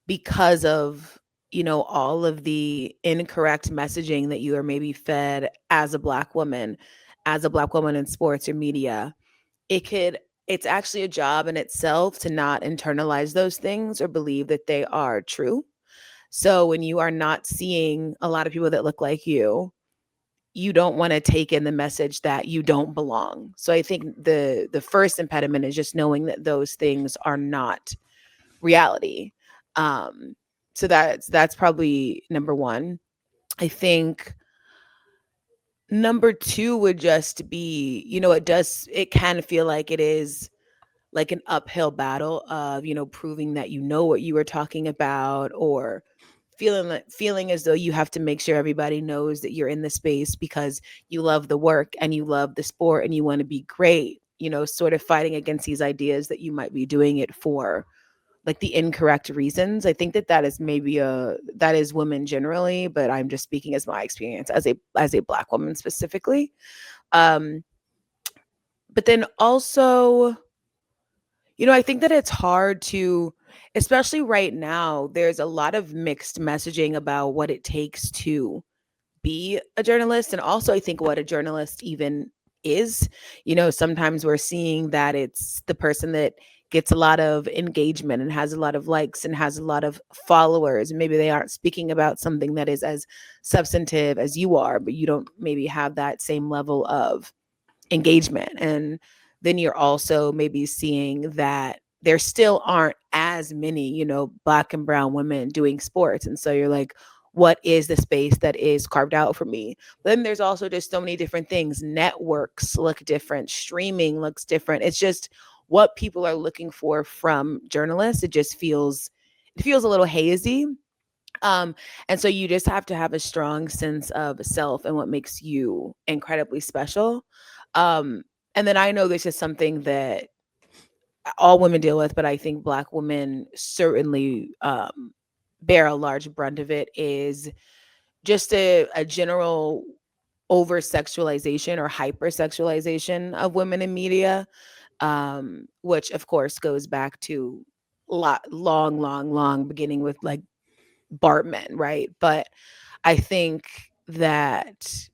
because of, all of the incorrect messaging that you are maybe fed as a Black woman in sports or media, it could, it's actually a job in itself to not internalize those things or believe that they are true. So when you are not seeing a lot of people that look like you don't want to take in the message that you don't belong. So I think the first impediment is just knowing that those things are not reality. Um, so that's probably number one. I think number two would just be, it can feel like it is like an uphill battle of, proving that you know what you were talking about, or feeling as though you have to make sure everybody knows that you're in the space because you love the work and you love the sport and you want to be great, sort of fighting against these ideas that you might be doing it for like the incorrect reasons. I think that is maybe that is women generally, but I'm just speaking as my experience as a Black woman specifically. Um, but then also, I think that it's hard to, especially right now, there's a lot of mixed messaging about what it takes to be a journalist. And also, I think what a journalist even is. Sometimes we're seeing that it's the person that gets a lot of engagement and has a lot of likes and has a lot of followers. Maybe they aren't speaking about something that is as substantive as you are, but you don't maybe have that same level of engagement. And then you're also maybe seeing that there still aren't as many, Black and brown women doing sports. And so you're like, what is the space that is carved out for me? But then there's also just so many different things. Networks look different, streaming looks different. It's just what people are looking for from journalists. It feels a little hazy. Um, and so you just have to have a strong sense of self and what makes you incredibly special. Um, and then I know this is something that all women deal with, but I think Black women certainly bear a large brunt of it, is just a general over sexualization or hypersexualization of women in media, which of course goes back to long, long, long, beginning with like Bartman, right? But I think that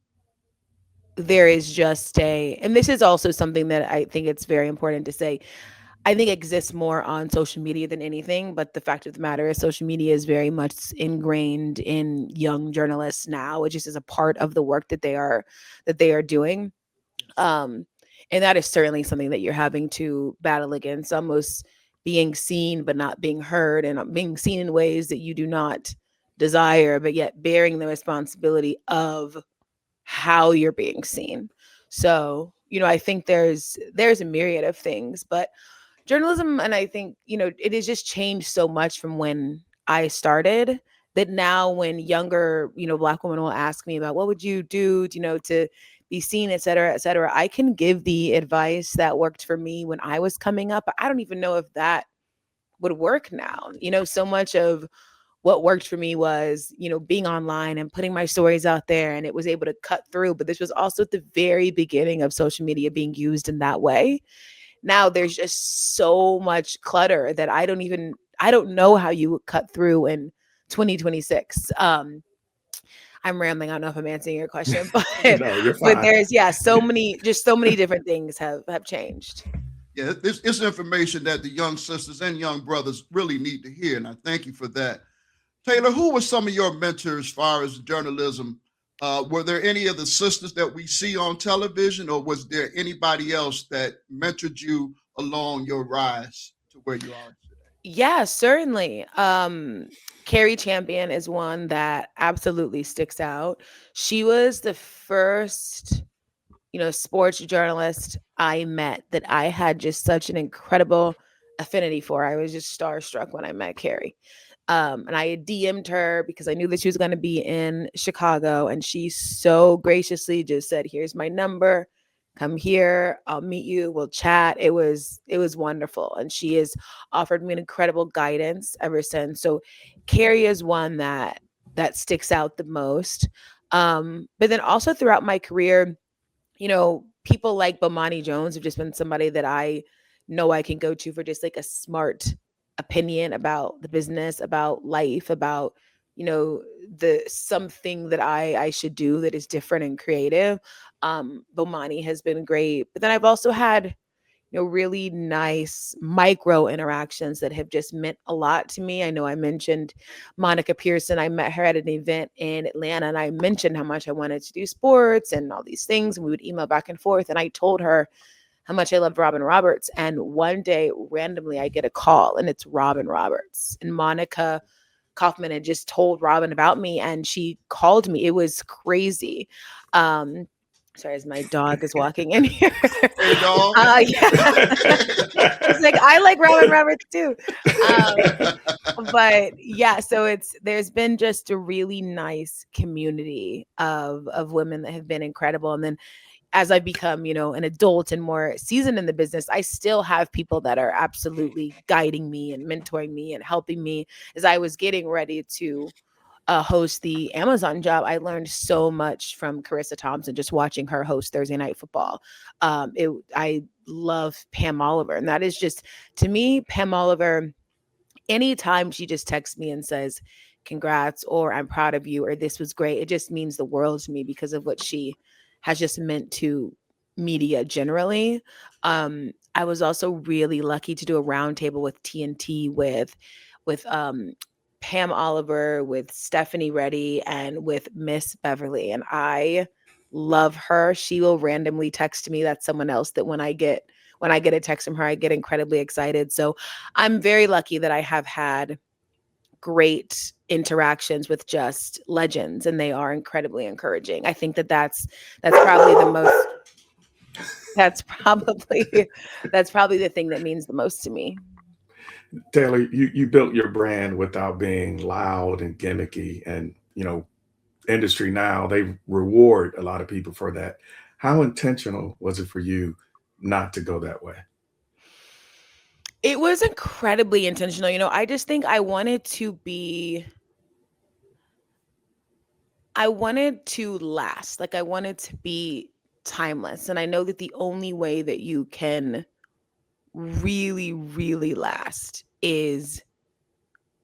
there is just and this is also something that I think it's very important to say, I think exists more on social media than anything. But the fact of the matter is social media is very much ingrained in young journalists now. It just is a part of the work that they are doing. Um, and that is certainly something that you're having to battle against, almost being seen but not being heard, and being seen in ways that you do not desire, but yet bearing the responsibility of how you're being seen. So, I think there's a myriad of things, but journalism, and I think, it has just changed so much from when I started, that now when younger, Black women will ask me about what would you do, to be seen, et cetera, et cetera, I can give the advice that worked for me when I was coming up. I don't even know if that would work now. So much of what worked for me was, being online and putting my stories out there, and it was able to cut through. But this was also at the very beginning of social media being used in that way. Now there's just so much clutter that I don't know how you would cut through in 2026. I'm rambling. I don't know if I'm answering your question, but No, you're but fine. there's so many different things have changed. Yeah, it's information that the young sisters and young brothers really need to hear, and I thank you for that. Taylor, who were some of your mentors as far as journalism? Were there any of the sisters that we see on television, or was there anybody else that mentored you along your rise to where you are today? Yeah, certainly. Carrie Champion is one that absolutely sticks out. She was the first, sports journalist I met that I had just such an incredible affinity for. I was just starstruck when I met Carrie. And I had DM'd her because I knew that she was going to be in Chicago. And she so graciously just said, "Here's my number. Come here. I'll meet you. We'll chat." It was wonderful. And she has offered me an incredible guidance ever since. So Carrie is one that sticks out the most. But then also throughout my career, people like Bomani Jones have just been somebody that I know I can go to for just like a smart opinion about the business, about life, about, the something that I should do that is different and creative. Bomani has been great. But then I've also had, really nice micro interactions that have just meant a lot to me. I know I mentioned Monica Pearson. I met her at an event in Atlanta, and I mentioned how much I wanted to do sports and all these things. And we would email back and forth. And I told her how much I loved Robin Roberts. And one day, randomly, I get a call, and it's Robin Roberts. And Monica Kaufman had just told Robin about me, and she called me. It was crazy. Sorry, as my dog is walking in here. Hey, dog. Yeah. She's like, "I like Robin Roberts too." But yeah, so there's been just a really nice community of women that have been incredible. And then as I become, an adult and more seasoned in the business, I still have people that are absolutely guiding me and mentoring me and helping me. As I was getting ready to host the Amazon job, I learned so much from Carissa Thompson just watching her host Thursday Night Football. I love Pam Oliver, and that is just, to me, Pam Oliver, anytime she just texts me and says congrats or I'm proud of you or this was great, it just means the world to me because of what she has just meant to media generally. I was also really lucky to do a roundtable with TNT with Pam Oliver, with Stephanie Reddy, and with Miss Beverly. And I love her. She will randomly text me. That's someone else that when I get a text from her, I get incredibly excited. So I'm very lucky that I have had great interactions with just legends, and they are incredibly encouraging. I think that's probably the most that's probably that's probably the thing that means the most to me. Taylor, you built your brand without being loud and gimmicky, and industry now they reward a lot of people for that. How intentional was it for you not to go that way? It was incredibly intentional. I just think I wanted to last. Like I wanted to be timeless. And I know that the only way that you can really, really last is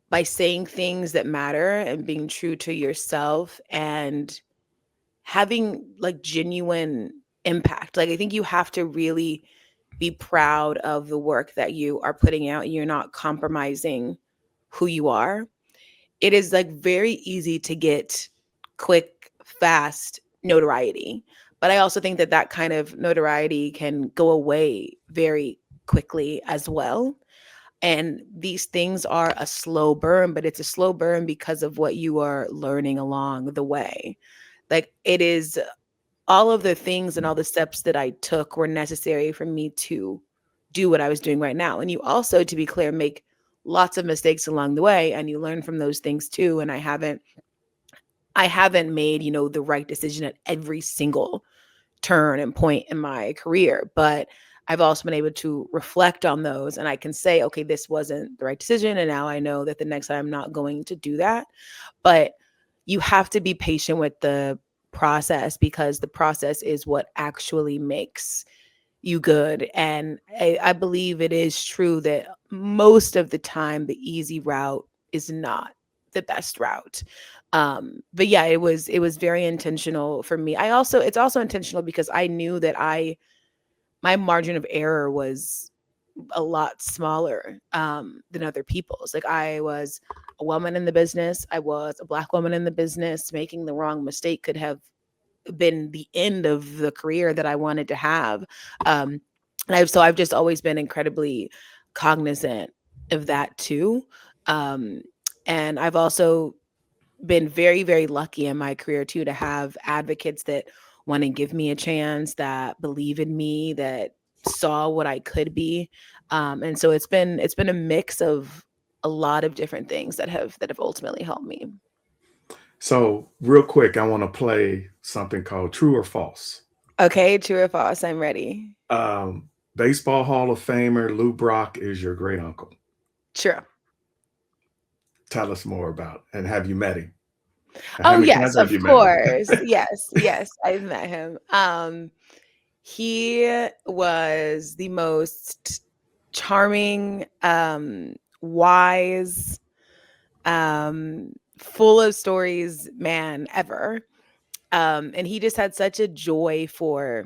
by saying things that matter and being true to yourself and having like genuine impact. Like I think you have to really be proud of the work that you are putting out. You're not compromising who you are. It is like very easy to get quick, fast notoriety. But I also think that that kind of notoriety can go away very quickly as well. And these things are a slow burn, but it's a slow burn because of what you are learning along the way. Like it is all of the things and all the steps that I took were necessary for me to do what I was doing right now. And you also, to be clear, make lots of mistakes along the way and you learn from those things too. And I haven't made, the right decision at every single turn and point in my career, but I've also been able to reflect on those and I can say, okay, this wasn't the right decision. And now I know that the next time I'm not going to do that. But you have to be patient with the process because the process is what actually makes you good. And I believe it is true that most of the time the easy route is not the best route. But yeah, it was very intentional for me. It's also intentional because I knew that my margin of error was a lot smaller than other people's. Like, I was a woman in the business, I was a Black woman in the business. Making the wrong mistake could have been the end of the career that I wanted to have. So I've just always been incredibly cognizant of that too. Um, and I've also been very, very lucky in my career too to have advocates that want to give me a chance, that believe in me, that saw what I could be. And so it's been a mix of a lot of different things that have ultimately helped me. So, real quick, I want to play something called True or False. Okay, true or false? I'm ready. Baseball Hall of Famer Lou Brock is your great uncle. True. Tell us more about it. And have you met him? And Oh how many yes, times of have you met course. him? Yes, I've met him. He was the most charming, wise, full of stories man ever. And he just had such a joy for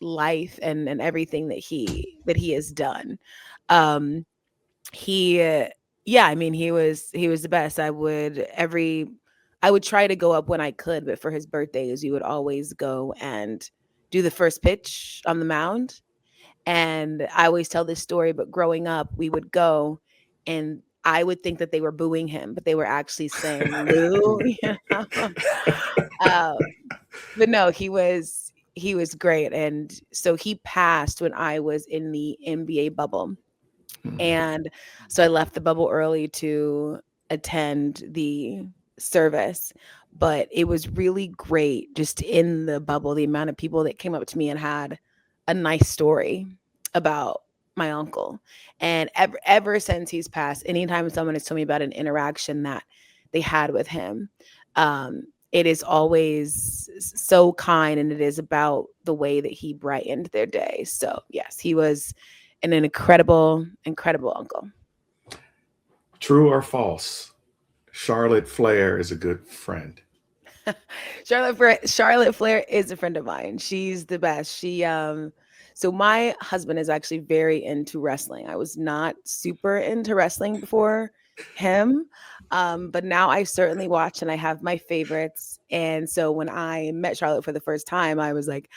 life and everything that he has done. Um, he Yeah, I mean, he was the best. I would try to go up when I could, but for his birthdays we would always go and do the first pitch on the mound. And I always tell this story, but growing up we would go and I would think that they were booing him, but they were actually saying Lou. You know? um, but no, he was great. And so he passed when I was in the NBA bubble. And so I left the bubble early to attend the service. But it was really great just in the bubble, the amount of people that came up to me and had a nice story about my uncle. And ever since he's passed, anytime someone has told me about an interaction that they had with him, it is always so kind, and it is about the way that he brightened their day. So yes, he was an incredible, incredible uncle. True or false? Charlotte Flair is a good friend. Charlotte Flair is a friend of mine. She's the best. So my husband is actually very into wrestling. I was not super into wrestling before him. But now I certainly watch and I have my favorites. And so when I met Charlotte for the first time, I was like,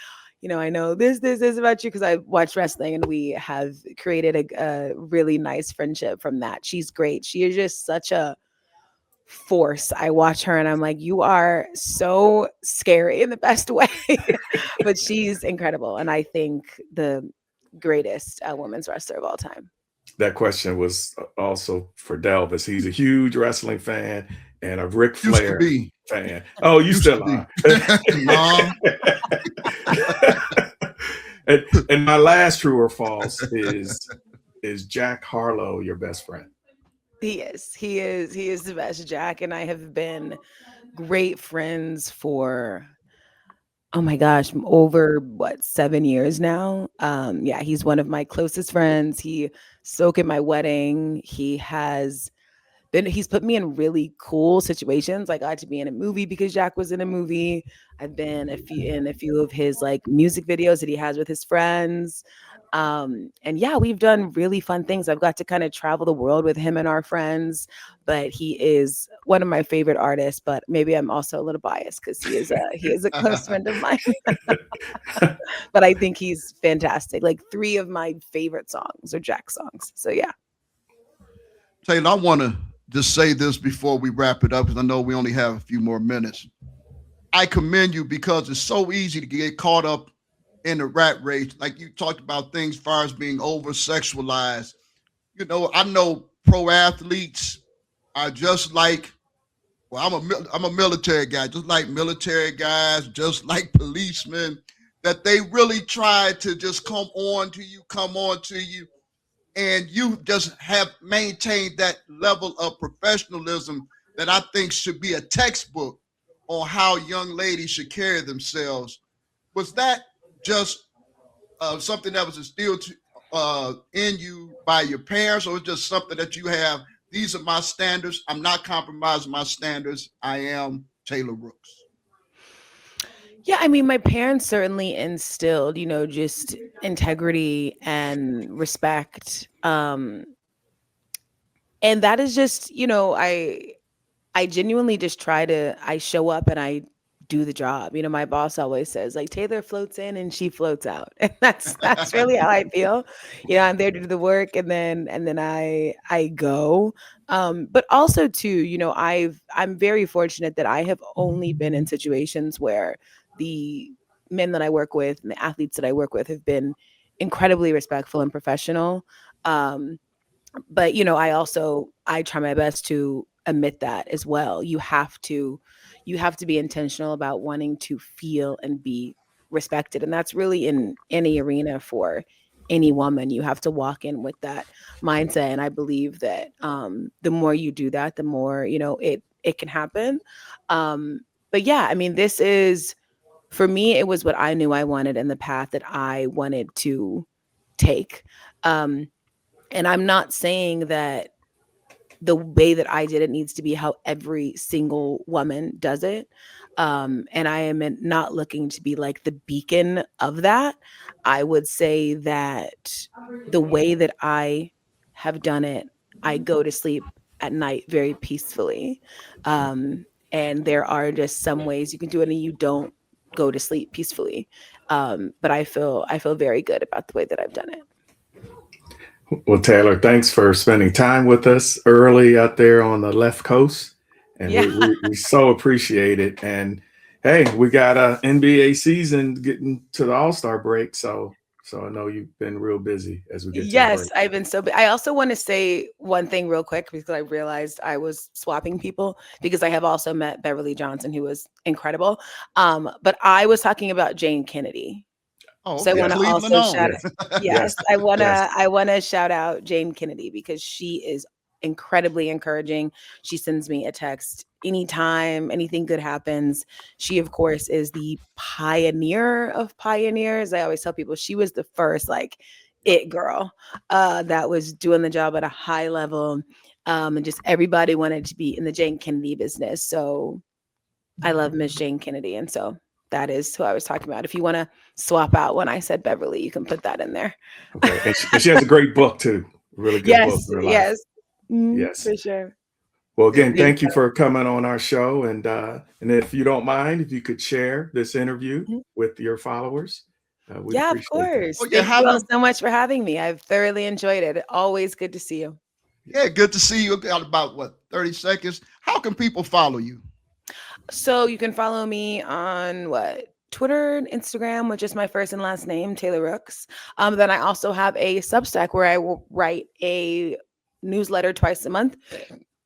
I know this about you because I watch wrestling, and we have created a really nice friendship from that. She's great. She is just such a force. I watch her and I'm like, you are so scary in the best way. But she's incredible. And I think the greatest women's wrestler of all time. That question was also for Delvis. He's a huge wrestling fan and a Ric Used to Flair be. fan. Oh, you Used still to be. are. No. And my last true or false is Jack Harlow your best friend? He is. He is the best. Jack and I have been great friends for, oh my gosh, over 7 years now. Yeah, he's one of my closest friends. He spoke at my wedding. He's put me in really cool situations. I got to be in a movie because Jack was in a movie. I've been in a few of his like music videos that he has with his friends. And yeah, we've done really fun things. I've got to kind of travel the world with him and our friends. But he is one of my favorite artists. But maybe I'm also a little biased because he is a close friend of mine. But I think he's fantastic. Like 3 of my favorite songs are Jack songs. So yeah. Taylor, I want to just say this before we wrap it up because I know we only have a few more minutes. I commend you because it's so easy to get caught up in the rat race. Like you talked about things as far as being over sexualized. I know pro athletes are just like, well, I'm a military guy, just like military guys, just like policemen, that they really try to just come on to you. And you just have maintained that level of professionalism that I think should be a textbook on how young ladies should carry themselves. Was that just something that was instilled in you by your parents, or was it just something that you have these are my standards. I'm not compromising my standards. I am Taylor Rooks. Yeah, I mean, my parents certainly instilled, just integrity and respect. And that is just, I genuinely just I show up and I do the job. My boss always says like Taylor floats in and she floats out. And that's really how I feel. I'm there to do the work and then I go. But also too, I'm very fortunate that I have only been in situations where the men that I work with and the athletes that I work with have been incredibly respectful and professional. But I try my best to admit that as well. You have to be intentional about wanting to feel and be respected, and that's really in any arena for any woman. You have to walk in with that mindset, and I believe that the more you do that, the more it can happen. But yeah, I mean, this is, for me, it was what I knew I wanted and the path that I wanted to take. um and I'm not saying that the way that I did it needs to be how every single woman does it. And I am not looking to be like the beacon of that. I would say that the way that I have done it, I go to sleep at night very peacefully. And there are just some ways you can do it and you don't go to sleep peacefully. But I feel very good about the way that I've done it. Well, Taylor, thanks for spending time with us early out there on the left coast, and Yeah. we so appreciate it. And hey, we got a NBA season getting to the All-Star break, so I know you've been real busy as we get to the Yes, break. I've been I also want to say one thing real quick because I realized I was swapping people because I have also met Beverly Johnson, who was incredible. But I was talking about Jane Kennedy. Oh, So I okay. want Yes, to Cleveland also on. shout yes, yes, yes, I yes. want to shout out Jane Kennedy because she is incredibly encouraging. She sends me a text anytime anything good happens. She of course is the pioneer of pioneers. I always tell people she was the first like it girl that was doing the job at a high level. And just everybody wanted to be in the Jane Kennedy business. So I love Miss Jane Kennedy. And so that is who I was talking about. If you want to swap out when I said Beverly, you can put that in there. Okay, and she has a great book too, really good book, Yes, Real Life. yes. Mhm, Yes. for sure. Well, Yeah, again, we thank you for coming on our show, and if you don't mind, if you could share this interview Mhm. with your followers, we'd Yeah, of appreciate that. course. oh yeah, Thank you how all do so much for having me. I've thoroughly enjoyed it. Always good to see you. yeah, good to see you. Got about what 30 seconds. How can people follow you? So you can follow me on what? Twitter and Instagram, which is my first and last name, Taylor Rooks. Then I also have a Substack where I will write a newsletter twice a month.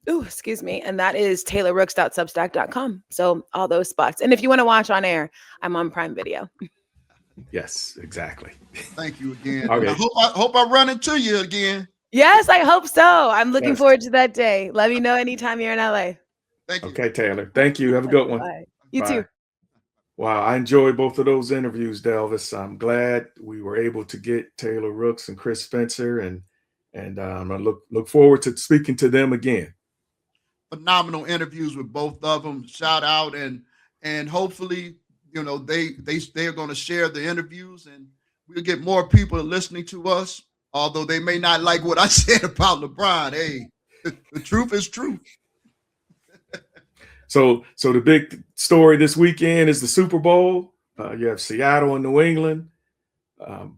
Ooh, excuse me. And that is taylorrooks.substack.com. So all those spots. And if you want to watch on air, I'm on Prime Video. Yes, exactly. Thank you again. And I Okay. hope I run into you again. Yes, I hope so. I'm looking Yes. forward to that day. Let me know anytime you're in LA. Thank you. Okay, Taylor. Thank you. Have a good one. Bye. You too. Bye. Wow, I enjoyed both of those interviews, Delvis. I'm glad we were able to get Taylor Rooks and Chris Spencer, and I look forward to speaking to them again. Phenomenal interviews with both of them. Shout out and hopefully they're going to share the interviews and we'll get more people listening to us. Although they may not like what I said about LeBron, hey, the truth is true. So the big story this weekend is the Super Bowl. You have Seattle and New England.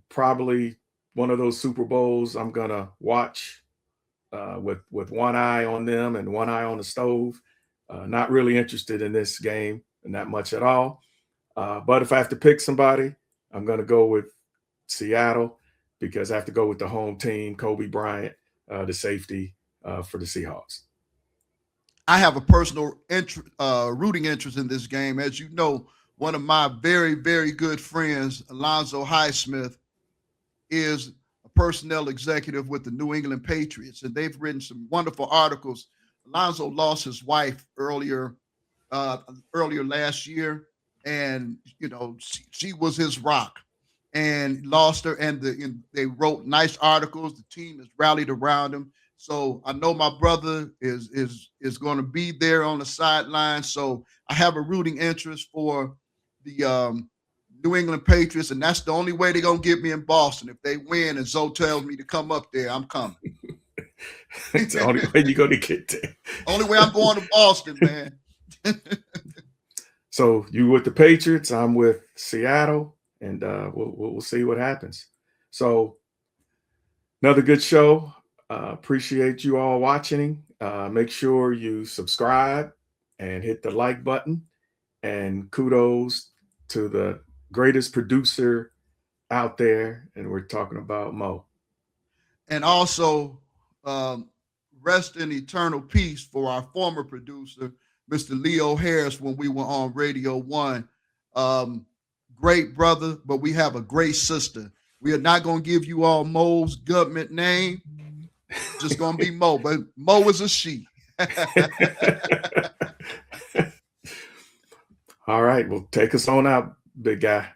Probably one of those Super Bowls I'm gonna watch with one eye on them and one eye on the stove. Not really interested in this game and that much at all. But if I have to pick somebody, I'm gonna go with Seattle because I have to go with the home team, Kobe Bryant, the safety for the Seahawks. I have a personal rooting interest in this game. As you know, one of my very, very good friends, Alonzo Highsmith, is a personnel executive with the New England Patriots, and they've written some wonderful articles. Alonzo lost his wife earlier last year, and she was his rock, and lost her. And they wrote nice articles. The team has rallied around him. So I know my brother is going to be there on the sideline. So I have a rooting interest for the New England Patriots, and that's the only way they're gonna get me in Boston. If they win and Zoe tells me to come up there, I'm coming. It's the only way you're gonna get there. Only way I'm going to Boston, man. So you with the Patriots, I'm with Seattle, and we'll see what happens. So another good show. Appreciate you all watching. Make sure you subscribe and hit the like button. And kudos to the greatest producer out there, and we're talking about Mo. And also, rest in eternal peace for our former producer, Mr. Leo Harris, when we were on Radio 1. Great brother, but we have a great sister. We are not going to give you all Mo's government name. It's just going to be Mo, but Mo is a she. All right, well, take us on out, big guy.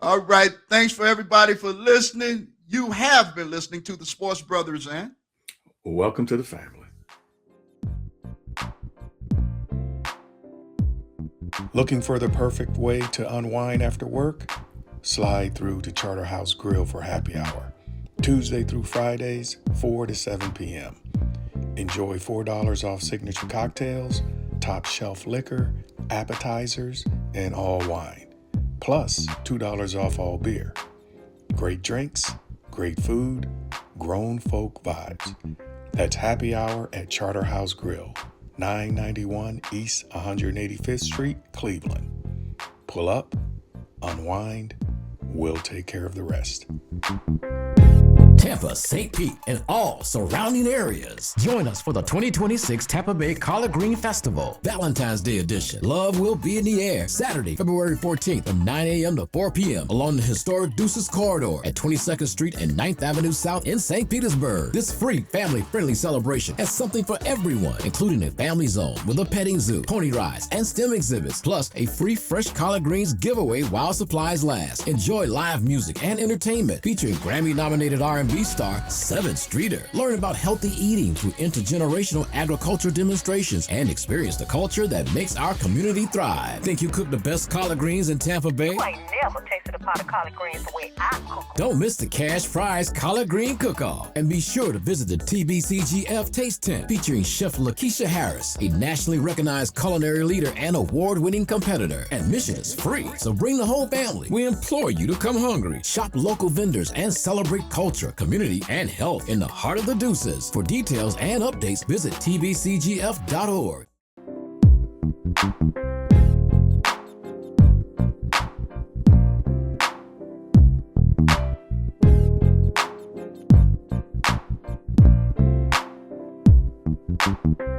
All right. Thanks for everybody for listening. You have been listening to the Sports Brothers, and Welcome to the family. Looking for the perfect way to unwind after work? Slide through to Charterhouse Grill for happy hour, Tuesday through Fridays, 4 to 7 p.m. Enjoy $4 off signature cocktails, top shelf liquor, appetizers, and all wine, plus $2 off all beer. Great drinks, great food, grown folk vibes. That's happy hour at Charterhouse Grill, 991 East 185th Street, Cleveland. Pull up, unwind, we'll take care of the rest. Tampa, St. Pete, and all surrounding areas. Join us for the 2026 Tampa Bay Collard Green Festival, Valentine's Day edition. Love will be in the air Saturday, February 14th from 9 a.m. to 4 p.m. along the historic Deuces Corridor at 22nd Street and 9th Avenue South in St. Petersburg. This free, family-friendly celebration has something for everyone, including a family zone with a petting zoo, pony rides, and STEM exhibits, plus a free fresh collard greens giveaway while supplies last. Enjoy live music and entertainment featuring Grammy-nominated R&B star 7th Streeter. Learn about healthy eating through intergenerational agriculture demonstrations and experience the culture that makes our community thrive. Think you cook the best collard greens in Tampa Bay? You ain't never tasted a pot of collard greens the way I cook. Don't miss the Cash Fries Collard Green Cook-Off. And be sure to visit the TBCGF Taste Tent featuring Chef Lakeisha Harris, a nationally recognized culinary leader and award-winning competitor. Admission is free, so bring the whole family. We implore you to come hungry. Shop local vendors and celebrate culture, community, and health in the heart of the Deuces. For details and updates, visit tbcgf.org. Thank you.